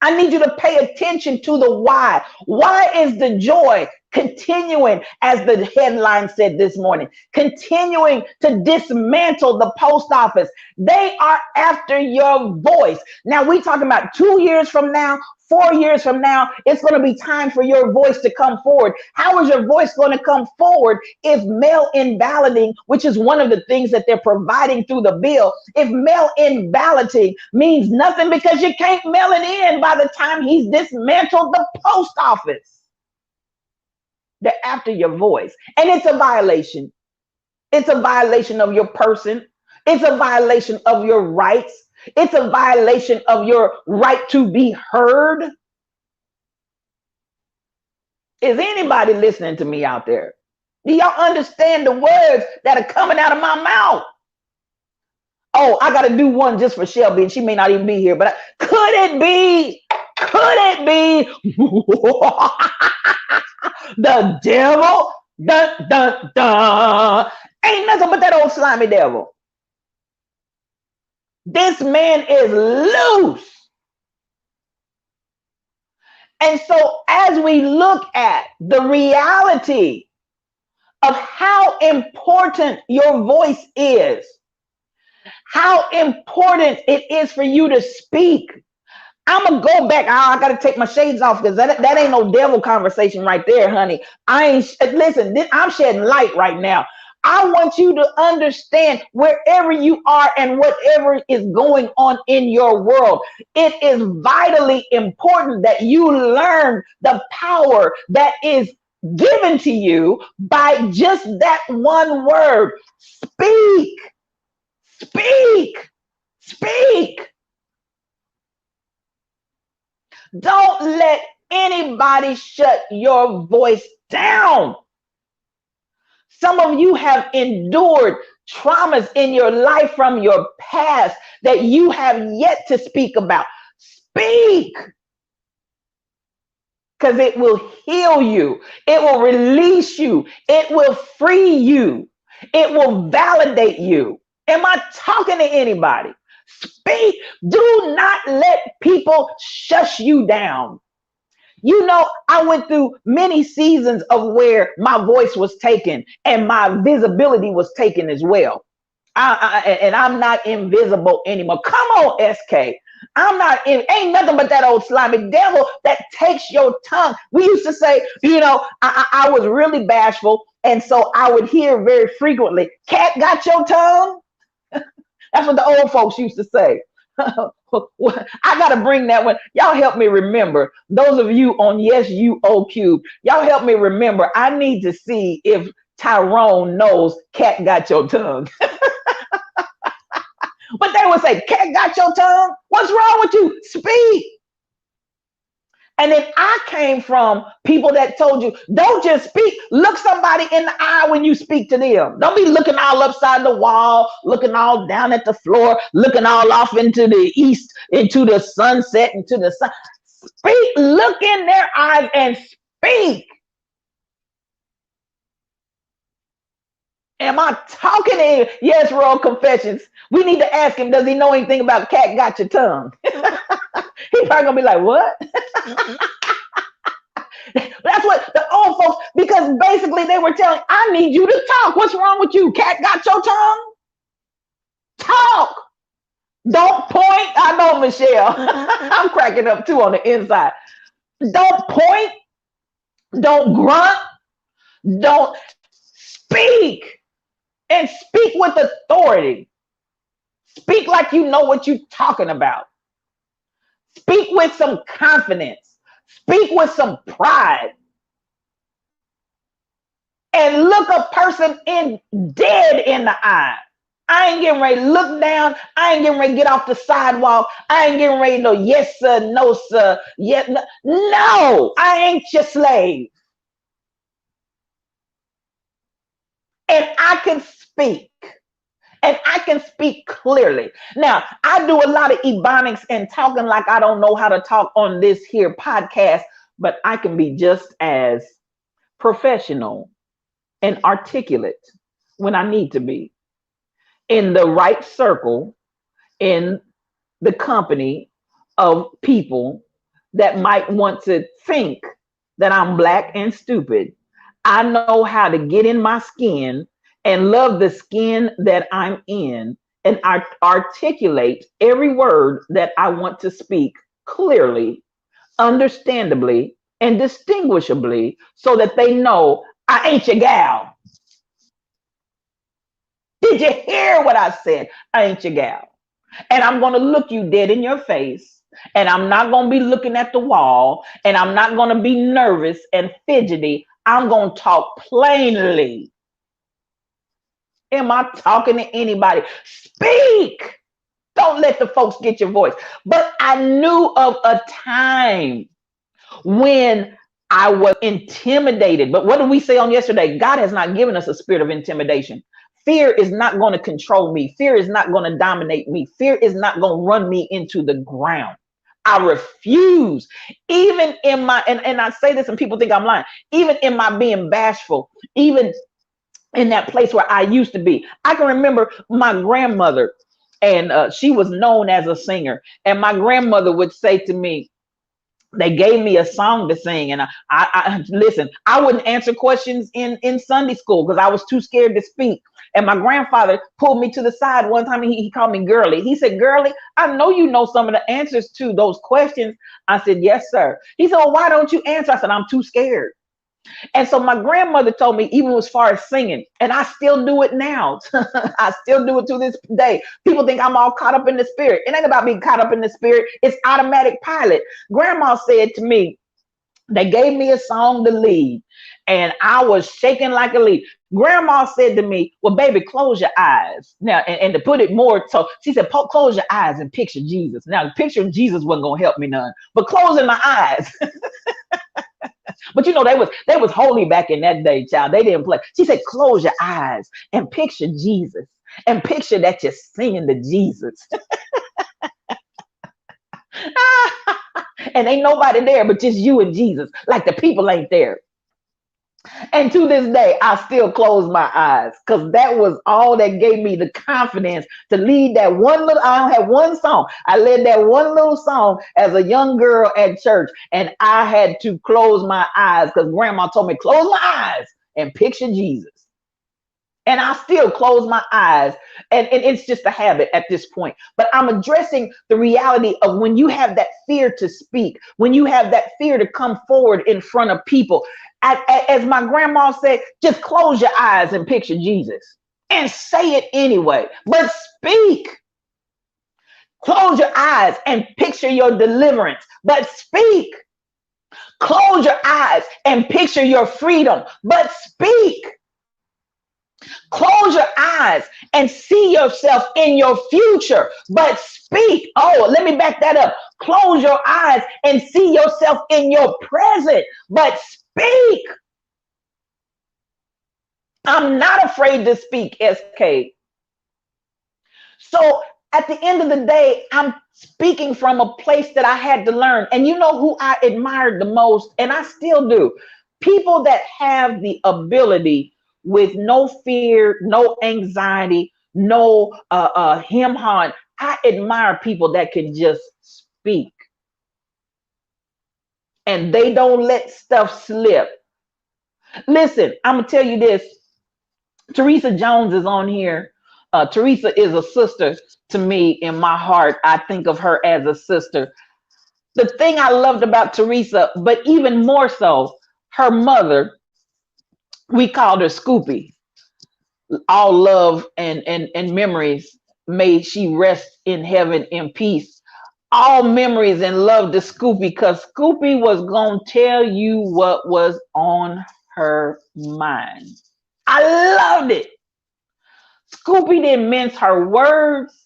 B: I need you to pay attention to the why. Why is DeJoy continuing, as the headline said this morning, continuing to dismantle the post office? They are after your voice. Now, we talking about 2 years from now, 4 years from now, it's going to be time for your voice to come forward. How is your voice going to come forward if mail-in balloting, which is one of the things that they're providing through the bill, if mail-in balloting means nothing because you can't mail it in by the time he's dismantled the post office? They're after your voice. And it's a violation. It's a violation of your person. It's a violation of your rights. It's a violation of your right to be heard. Is anybody listening to me out there? Do y'all understand the words that are coming out of my mouth? Oh, I got to do one just for Shelby, and she may not even be here, but could it be the devil? Dun, dun, dun. Ain't nothing but that old slimy devil. This man is loose. And so as we look at the reality of how important your voice is, how important it is for you to speak, I'm going to go back. I got to take my shades off because that ain't no devil conversation right there, honey. Listen, I'm shedding light right now. I want you to understand wherever you are and whatever is going on in your world, it is vitally important that you learn the power that is given to you by just that one word. Speak, speak, speak. Don't let anybody shut your voice down. Some of you have endured traumas in your life from your past that you have yet to speak about. Speak, because it will heal you. It will release you. It will free you. It will validate you. Am I talking to anybody? Speak. Do not let people shush you down. You know, I went through many seasons of where my voice was taken and my visibility was taken as well. And I'm not invisible anymore. Come on, SK. I'm not in, ain't nothing but that old slimy devil that takes your tongue. We used to say, you know, I was really bashful. And so I would hear very frequently, cat got your tongue? That's what the old folks used to say. I got to bring that one. Y'all help me remember. Those of you on Yes You O Cube, y'all help me remember. I need to see if Tyrone knows cat got your tongue. But they would say, cat got your tongue? What's wrong with you? Speak. And then I came from people that told you, don't just speak, look somebody in the eye when you speak to them. Don't be looking all upside the wall, looking all down at the floor, looking all off into the east, into the sunset, into the sun. Speak, look in their eyes and speak. Am I talking to him? Yes, Royal Confessions. We need to ask him, does he know anything about cat got your tongue? He probably gonna be like, what? That's what the old folks, because basically they were telling, I need you to talk. What's wrong with you? Cat got your tongue? Talk. Don't point. I know, Michelle. I'm cracking up too on the inside. Don't point. Don't grunt. Don't speak. And speak with authority. Speak like you know what you're talking about. Speak with some confidence. Speak with some pride. And look a person in dead in the eye. I ain't getting ready to look down. I ain't getting ready to get off the sidewalk. I ain't getting ready to know yes sir, no sir. Yes, no. No, I ain't your slave. And I can speak. And I can speak clearly. Now, I do a lot of ebonics and talking like I don't know how to talk on this here podcast, but I can be just as professional and articulate when I need to be in the right circle, in the company of people that might want to think that I'm black and stupid. I know how to get in my skin and love the skin that I'm in, and I articulate every word that I want to speak clearly, understandably, and distinguishably so that they know I ain't your gal. Did you hear what I said? I ain't your gal. And I'm going to look you dead in your face. And I'm not going to be looking at the wall. And I'm not going to be nervous and fidgety. I'm going to talk plainly. Am I talking to anybody? Speak. Don't let the folks get your voice. But I knew of a time when I was intimidated. But what did we say on yesterday? God has not given us a spirit of intimidation. Fear is not going to control me. Fear is not going to dominate me. Fear is not going to run me into the ground. I refuse. Even in my, and I say this and people think I'm lying, even in my being bashful, even in that place where I used to be. I can remember my grandmother, and she was known as a singer. And my grandmother would say to me, they gave me a song to sing, and I listen. I wouldn't answer questions in Sunday school because I was too scared to speak. And my grandfather pulled me to the side one time, and he called me girly. He said, "Girly, I know you know some of the answers to those questions." I said, "Yes, sir." He said, "Well, why don't you answer?" I said, "I'm too scared." And so my grandmother told me, even as far as singing, and I still do it now. I still do it to this day. People think I'm all caught up in the spirit. It ain't about being caught up in the spirit. It's automatic pilot. Grandma said to me, they gave me a song to lead, and I was shaking like a leaf. Grandma said to me, well, baby, close your eyes. Now, and to put it more, so she said, close your eyes and picture Jesus. Now, picturing Jesus wasn't going to help me none, but closing my eyes. But you know, they was holy back in that day, child. They didn't play. She said, close your eyes and picture Jesus, and picture that you're singing to Jesus. And ain't nobody there but just you and Jesus. Like the people ain't there. And to this day, I still close my eyes because that was all that gave me the confidence to lead that one little, I don't have one song. I led that one little song as a young girl at church, and I had to close my eyes because grandma told me, close my eyes and picture Jesus. And I still close my eyes. And it's just a habit at this point. But I'm addressing the reality of when you have that fear to speak, when you have that fear to come forward in front of people. As my grandma said, just close your eyes and picture Jesus and say it anyway. But speak. Close your eyes and picture your deliverance. But speak. Close your eyes and picture your freedom. But speak. Close your eyes and see yourself in your future, but speak. Oh, let me back that up. Close your eyes and see yourself in your present, but speak. I'm not afraid to speak, SK. So at the end of the day, I'm speaking from a place that I had to learn. And you know who I admired the most, and I still do? People that have the ability with no fear, no anxiety, no him hawing. I admire people that can just speak and they don't let stuff slip. Listen, I'm gonna tell you this. Teresa Jones is on here. Teresa is a sister to me in my heart. I think of her as a sister. The thing I loved about Teresa, but even more so, her mother, we called her Scoopy. All love and memories, may she rest in heaven in peace. All memories and love to Scoopy, because Scoopy was gonna tell you what was on her mind. I loved it. Scoopy didn't mince her words.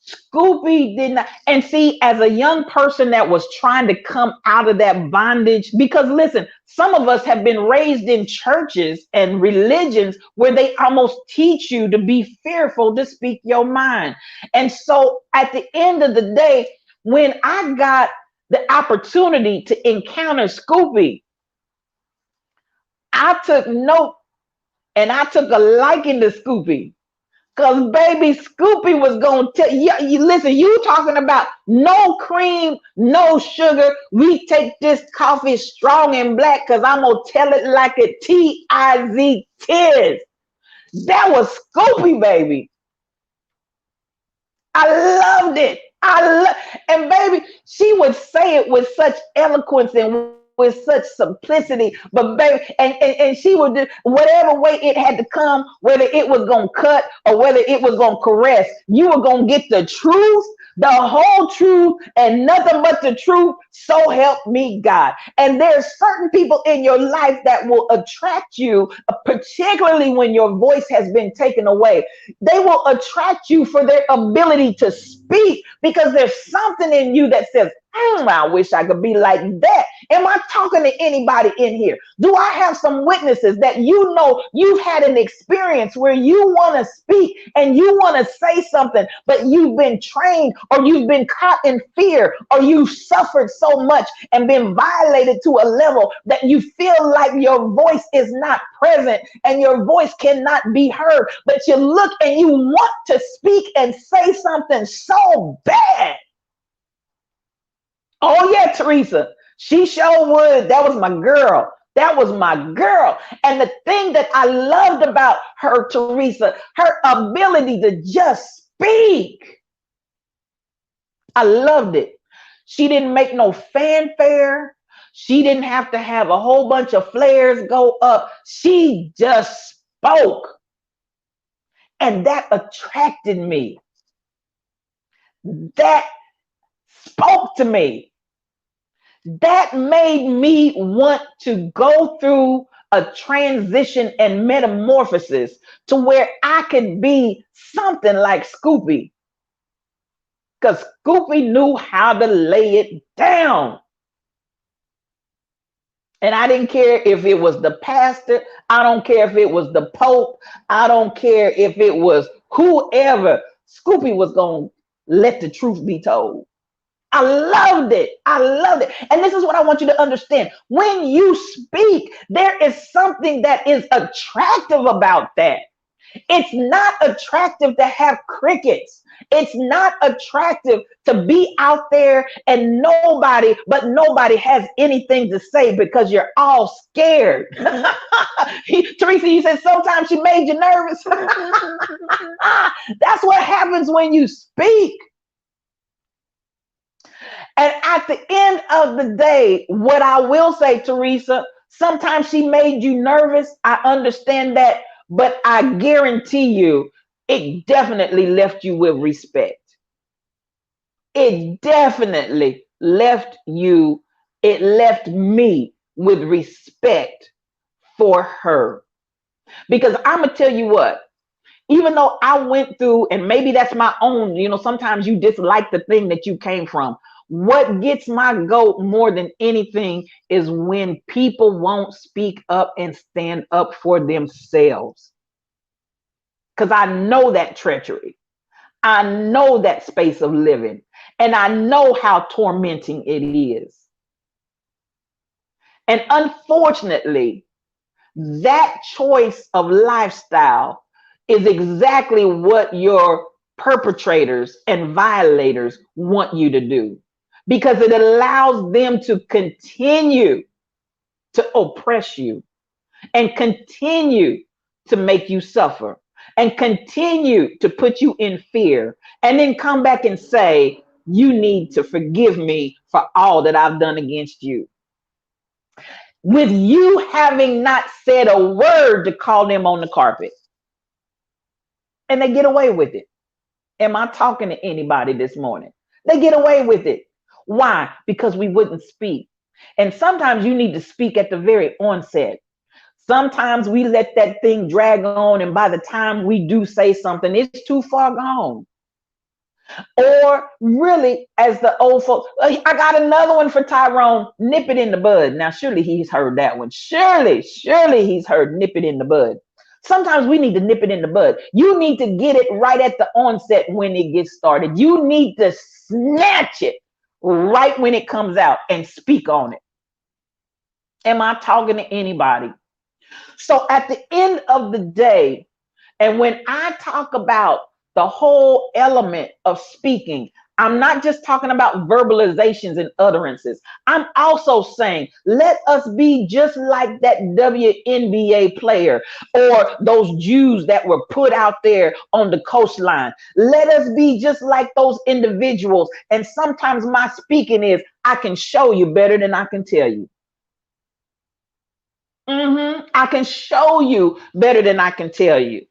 B: Scoopy did not. And see, as a young person that was trying to come out of that bondage, because listen, some of us have been raised in churches and religions where they almost teach you to be fearful to speak your mind. And so at the end of the day, when I got the opportunity to encounter Scoopy, I took note and I took a liking to Scoopy. Cause baby, Scoopy was gonna tell you, listen, you talking about no cream, no sugar. We take this coffee strong and black, cause I'm gonna tell it like a Tiz. That was Scoopy, baby. I loved it. And baby, she would say it with such eloquence and with such simplicity, but baby, and she would do whatever way it had to come, whether it was gonna cut or whether it was gonna caress, you were gonna get the truth, the whole truth, and nothing but the truth. So help me God. And there's certain people in your life that will attract you, particularly when your voice has been taken away. They will attract you for their ability to speak, because there's something in you that says, I wish I could be like that. Am I talking to anybody in here? Do I have some witnesses that you know you've had an experience where you want to speak and you want to say something, but you've been trained or you've been caught in fear or you've suffered so much and been violated to a level that you feel like your voice is not present and your voice cannot be heard, but you look and you want to speak and say something so bad. Oh yeah, Teresa. She sure would. That was my girl. That was my girl. And the thing that I loved about her, Teresa, her ability to just speak. I loved it. She didn't make no fanfare. She didn't have to have a whole bunch of flares go up. She just spoke. And that attracted me. That spoke to me. That made me want to go through a transition and metamorphosis to where I could be something like Scoopy. Because Scoopy knew how to lay it down. And I didn't care if it was the pastor. I don't care if it was the Pope. I don't care if it was whoever. Scoopy was going to let the truth be told. I loved it. I loved it. And this is what I want you to understand. When you speak, there is something that is attractive about that. It's not attractive to have crickets. It's not attractive to be out there and nobody has anything to say because you're all scared. Teresa, you said sometimes she made you nervous. That's what happens when you speak. And at the end of the day, what I will say, Teresa, sometimes she made you nervous. I understand that, but I guarantee you, it definitely left you with respect. It definitely it left me with respect for her. Because I'm going to tell you what, even though I went through, and maybe that's my own, sometimes you dislike the thing that you came from. What gets my goat more than anything is when people won't speak up and stand up for themselves. Because I know that treachery. I know that space of living. And I know how tormenting it is. And unfortunately, that choice of lifestyle is exactly what your perpetrators and violators want you to do, because it allows them to continue to oppress you and continue to make you suffer and continue to put you in fear and then come back and say, you need to forgive me for all that I've done against you, with you having not said a word to call them on the carpet. And they get away with it. Am I talking to anybody this morning? They get away with it. Why? Because we wouldn't speak. And sometimes you need to speak at the very onset. Sometimes we let that thing drag on, and by the time we do say something, it's too far gone. Or really, as the old folks, I got another one for Tyrone, nip it in the bud. Now, surely he's heard that one. Surely he's heard nip it in the bud. Sometimes we need to nip it in the bud. You need to get it right at the onset when it gets started. You need to snatch it right when it comes out and speak on it. Am I talking to anybody? So at the end of the day, and when I talk about the whole element of speaking, I'm not just talking about verbalizations and utterances. I'm also saying, let us be just like that WNBA player or those Jews that were put out there on the coastline. Let us be just like those individuals. And sometimes my speaking is, I can show you better than I can tell you. I can show you better than I can tell you.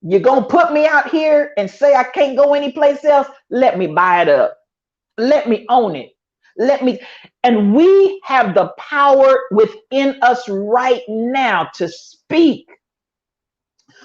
B: You're going to put me out here and say I can't go anyplace else? Let me buy it up. Let me own it. And we have the power within us right now to speak.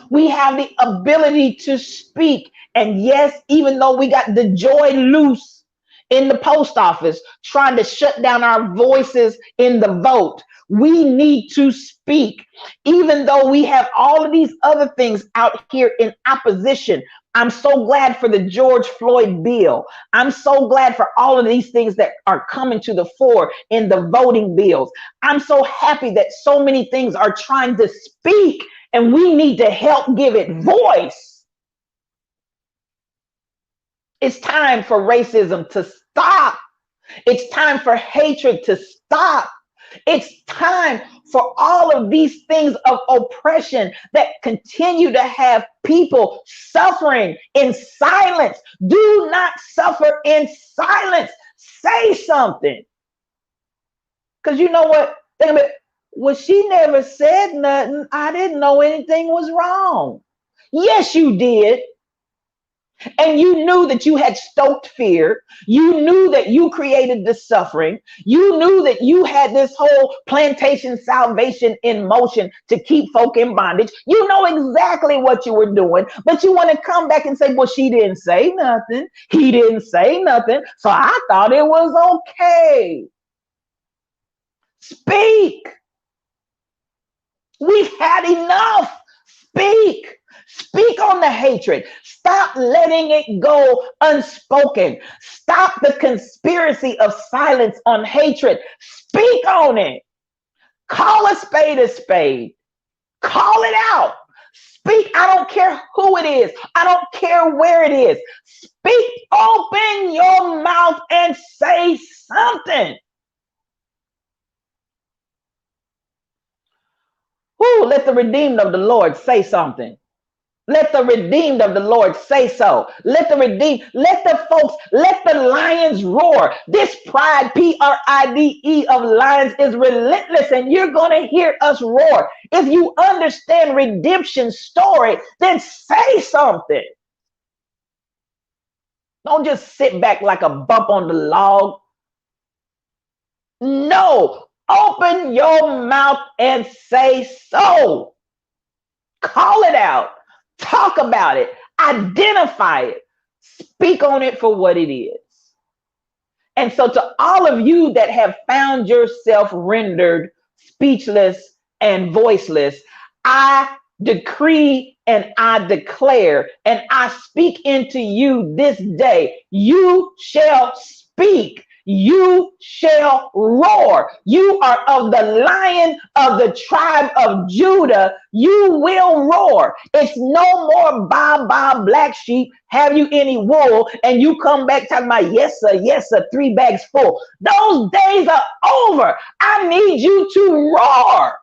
B: We have the ability to speak. And yes, even though we got the joy loose in the post office trying to shut down our voices in the vote, we need to speak. Even though we have all of these other things out here in opposition, I'm so glad for the George Floyd bill. I'm so glad for all of these things that are coming to the fore in the voting bills. I'm so happy that so many things are trying to speak, and we need to help give it voice. It's time for racism to stop. It's time for hatred to stop. It's time for all of these things of oppression that continue to have people suffering in silence. Do not suffer in silence. Say something. Because you know what? Think about it. Well, she never said nothing. I didn't know anything was wrong. Yes, you did. And you knew that you had stoked fear. You knew that you created the suffering. You knew that you had this whole plantation salvation in motion to keep folk in bondage. You know exactly what you were doing, but you want to come back and say, well, she didn't say nothing. He didn't say nothing. So I thought it was okay. Speak. We've had enough. Speak. Speak on the hatred. Stop letting it go unspoken. Stop the conspiracy of silence on hatred. Speak on it. Call a spade a spade. Call it out. Speak. I don't care who it is. I don't care where it is. Speak. Open your mouth and say something. Who? Let the redeemed of the Lord say something. Let the redeemed of the Lord say so. Let the folks, let the lions roar. This pride, Pride of lions is relentless, and you're going to hear us roar. If you understand redemption's story, then say something. Don't just sit back like a bump on the log. No, open your mouth and say so. Call it out. Talk about it. Identify it. Speak on it for what it is. And so to all of you that have found yourself rendered speechless and voiceless, I decree and I declare and I speak into you this day. You shall speak. You shall roar. You are of the lion of the tribe of Judah. You will roar. It's no more baa black sheep. Have you any wool? And you come back talking about yes sir, 3 bags full. Those days are over. I need you to roar.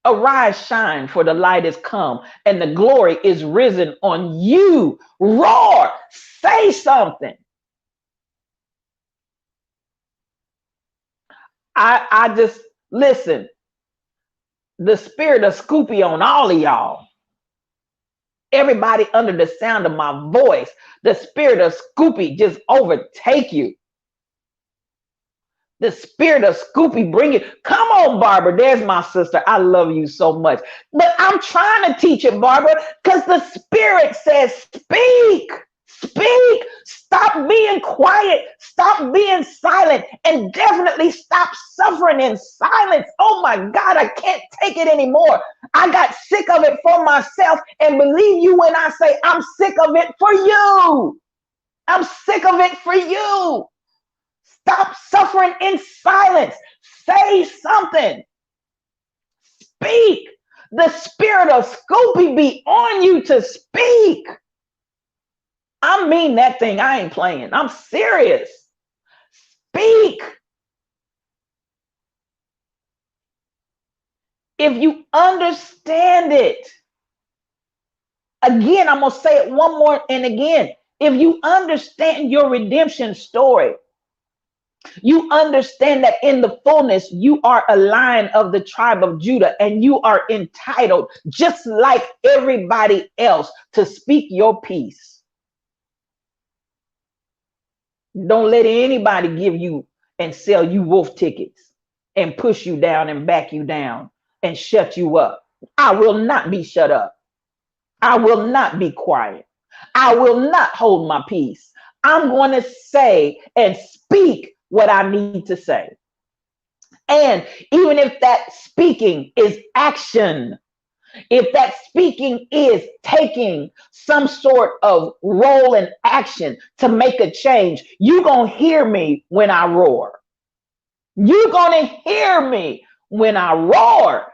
B: Arise, shine, for the light is come, and the glory is risen on you. Roar, say something. I just, listen, the spirit of Scoopy on all of y'all. Everybody under the sound of my voice, the spirit of Scoopy just overtake you. The spirit of Scoopy bring it. Come on, Barbara. There's my sister. I love you so much. But I'm trying to teach it, Barbara, because the spirit says, speak, speak. Stop being quiet. Stop being silent. And definitely stop suffering in silence. Oh my God, I can't take it anymore. I got sick of it for myself. And believe you when I say I'm sick of it for you. I'm sick of it for you. Stop suffering in silence. Say something. Speak. The spirit of Scoopy be on you to speak. I mean that thing. I ain't playing. I'm serious. Speak. If you understand it, again, I'm going to say it one more and again. If you understand your redemption story, you understand that in the fullness, you are a lion of the tribe of Judah, and you are entitled, just like everybody else, to speak your piece. Don't let anybody give you and sell you wolf tickets and push you down and back you down and shut you up. I will not be shut up. I will not be quiet. I will not hold my peace. I'm going to say and speak what I need to say. And even if that speaking is action, if that speaking is taking some sort of role and action to make a change, you're going to hear me when I roar. You're going to hear me when I roar.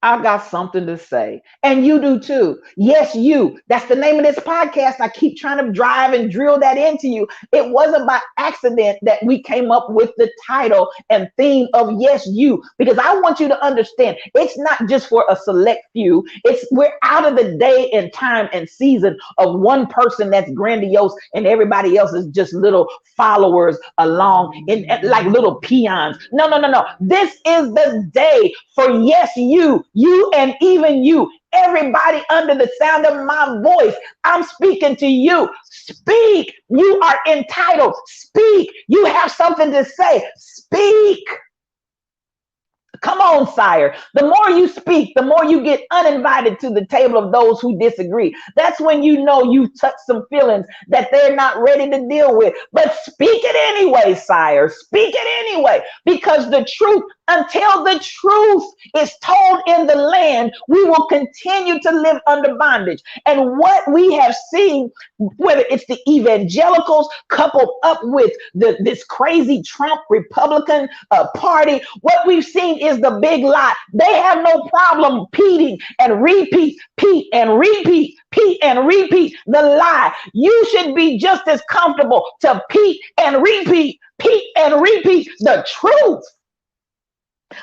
B: I got something to say. And you do too. Yes, you. That's the name of this podcast. I keep trying to drive and drill that into you. It wasn't by accident that we came up with the title and theme of Yes, You, because I want you to understand it's not just for a select few. We're out of the day and time and season of one person that's grandiose and everybody else is just little followers along in like little peons. No. This is the day for Yes, you and even you, everybody under the sound of my voice. I'm speaking to you. Speak. You are entitled. Speak. You have something to say. Speak. Come on, sire. The more you speak, the more you get uninvited to the table of those who disagree. That's when you know you touch some feelings that they're not ready to deal with. But speak it anyway, sire. Speak it anyway. Because the truth, until the truth is told in the land, we will continue to live under bondage. And what we have seen, whether it's the evangelicals coupled up with this crazy Trump Republican party, what we've seen is the big lie. They have no problem repeating and repeat, repeat the lie. You should be just as comfortable to repeat and repeat the truth.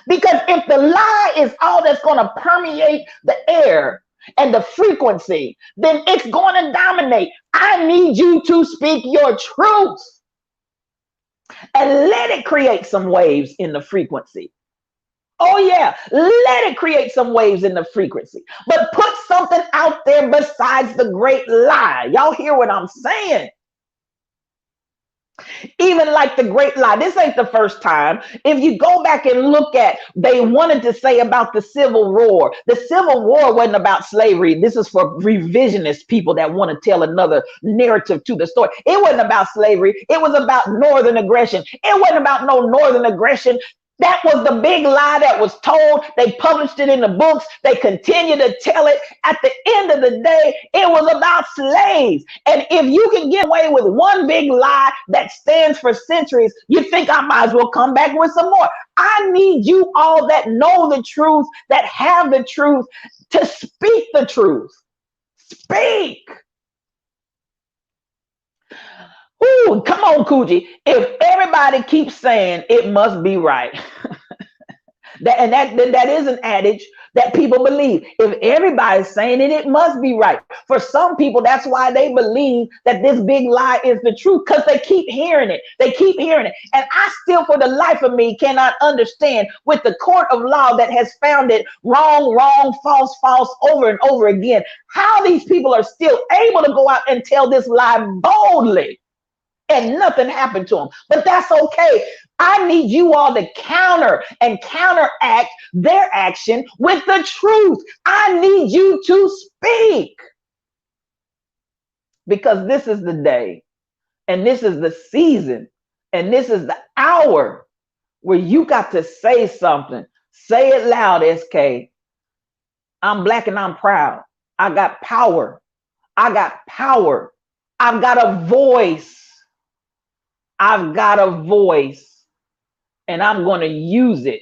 B: Because if the lie is all that's going to permeate the air and the frequency, then it's going to dominate. I need you to speak your truth and let it create some waves in the frequency. Oh yeah, let it create some waves in the frequency, but put something out there besides the great lie. Y'all hear what I'm saying? Even like the great lie, this ain't the first time. If you go back and look at, they wanted to say about the Civil War. The Civil War wasn't about slavery. This is for revisionist people that want to tell another narrative to the story. It wasn't about slavery. It was about Northern aggression. It wasn't about no Northern aggression. That was the big lie that was told. They published it in the books. They continue to tell it. At the end of the day, it was about slaves. And if you can get away with one big lie that stands for centuries, you think I might as well come back with some more. I need you all that know the truth, that have the truth, to speak the truth. Speak. Ooh, come on, Coochie. If everybody keeps saying it must be right, that is an adage that people believe. If everybody's saying it, it must be right. For some people, that's why they believe that this big lie is the truth, because they keep hearing it. They keep hearing it. And I still, for the life of me, cannot understand, with the court of law that has found it wrong, false over and over again, how these people are still able to go out and tell this lie boldly. And nothing happened to them. But that's okay. I need you all to counter and counteract their action with the truth. I need you to speak. Because this is the day, and this is the season, and this is the hour where you got to say something. Say it loud, SK. I'm Black and I'm proud. I got power. I got power. I've got a voice. I've got a voice, and I'm going to use it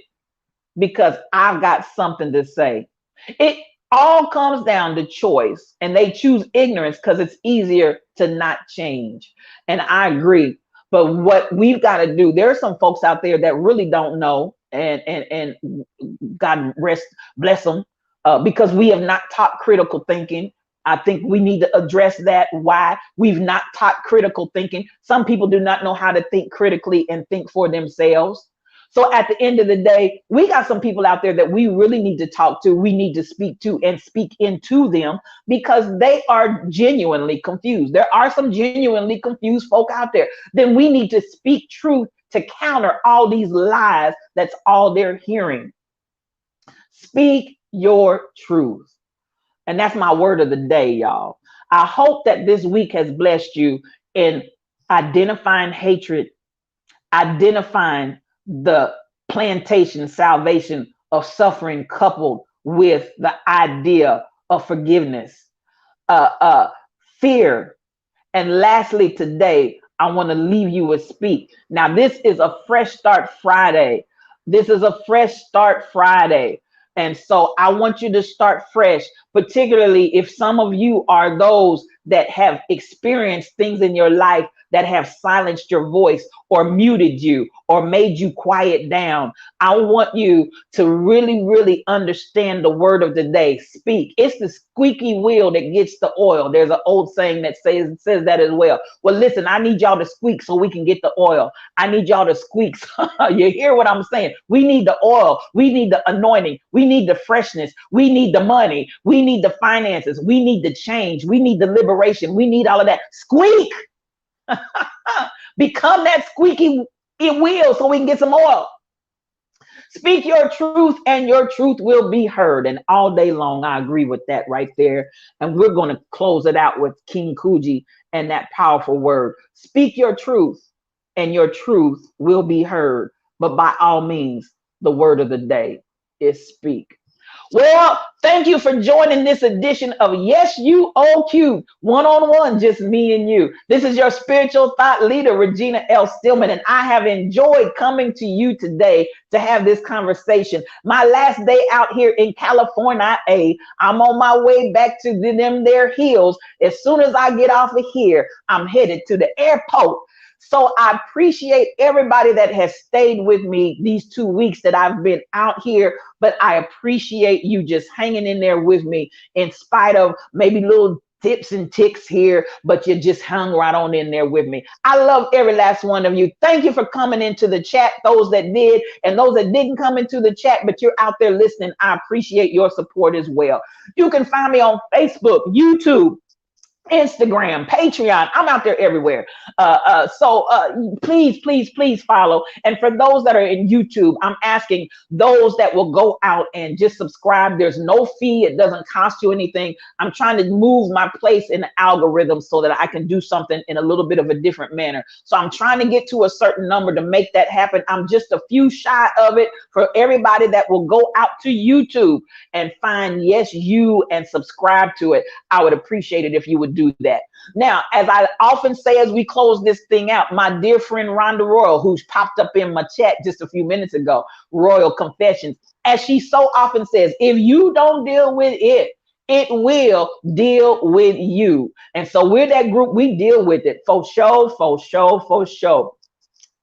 B: because I've got something to say. It all comes down to choice, and they choose ignorance because it's easier to not change. And I agree. But what we've got to do, there are some folks out there that really don't know, and God bless them, because we have not taught critical thinking. I think we need to address that, why we've not taught critical thinking. Some people do not know how to think critically and think for themselves. So at the end of the day, we got some people out there that we really need to talk to. We need to speak to and speak into them, because they are genuinely confused. There are some genuinely confused folk out there. Then we need to speak truth to counter all these lies. That's all they're hearing. Speak your truth. And that's my word of the day, y'all. I hope that this week has blessed you in identifying hatred, identifying the plantation salvation of suffering, coupled with the idea of forgiveness, fear. And lastly, today, I want to leave you with speak. Now, this is a fresh start Friday. This is a fresh start Friday. And so I want you to start fresh, particularly if some of you are those that have experienced things in your life that have silenced your voice or muted you or made you quiet down. I want you to really, really understand the word of the day. Speak. It's the squeaky wheel that gets the oil. There's an old saying that says that as well. Well, listen, I need y'all to squeak so we can get the oil. I need y'all to squeak. You hear what I'm saying? We need the oil. We need the anointing. We need the freshness. We need the money. We need the finances. We need the change. We need the liberation. We need all of that. Squeak. Become that squeaky wheel so we can get some oil. Speak your truth and your truth will be heard. And all day long, I agree with that right there. And we're going to close it out with King Coogee and that powerful word. Speak your truth and your truth will be heard. But by all means, the word of the day. is speak. Well, thank you for joining this edition of Yes You O Cube, one-on-one, just me and you. This is your spiritual thought leader, Regina L. Stillman, and I have enjoyed coming to you today to have this conversation. My last day out here in California, I'm on my way back to them there hills. As soon as I get off of here, I'm headed to the airport. So I appreciate everybody that has stayed with me these 2 weeks that I've been out here, but I appreciate you just hanging in there with me in spite of maybe little tips and ticks here, but you just hung right on in there with me. I love every last one of you. Thank you for coming into the chat, those that did, and those that didn't come into the chat, but you're out there listening. I appreciate your support as well. You can find me on Facebook, YouTube, Instagram, Patreon. I'm out there everywhere. Please, please, please follow. And for those that are in YouTube, I'm asking those that will go out and just subscribe. There's no fee. It doesn't cost you anything. I'm trying to move my place in the algorithm so that I can do something in a little bit of a different manner. So I'm trying to get to a certain number to make that happen. I'm just a few shy of it. For everybody that will go out to YouTube and find Yes You and subscribe to it, I would appreciate it if you would do that. Now, as I often say as we close this thing out, my dear friend Rhonda Royal, who's popped up in my chat just a few minutes ago, Royal Confessions, as she so often says, if you don't deal with it, it will deal with you. And so we're that group, we deal with it. For sure, for sure, for sure.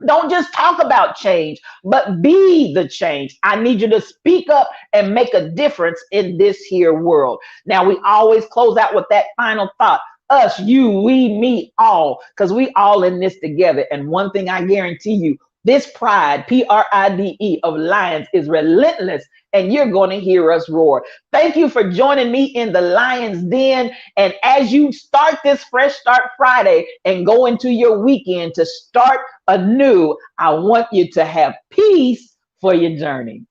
B: Don't just talk about change, but be the change. I need you to speak up and make a difference in this here world. Now, we always close out with that final thought. Us, you, we, me, all, because we all in this together. And one thing I guarantee you, this pride, Pride, of Lions is relentless, and you're going to hear us roar. Thank you for joining me in the Lion's Den. And as you start this Fresh Start Friday and go into your weekend to start anew, I want you to have peace for your journey.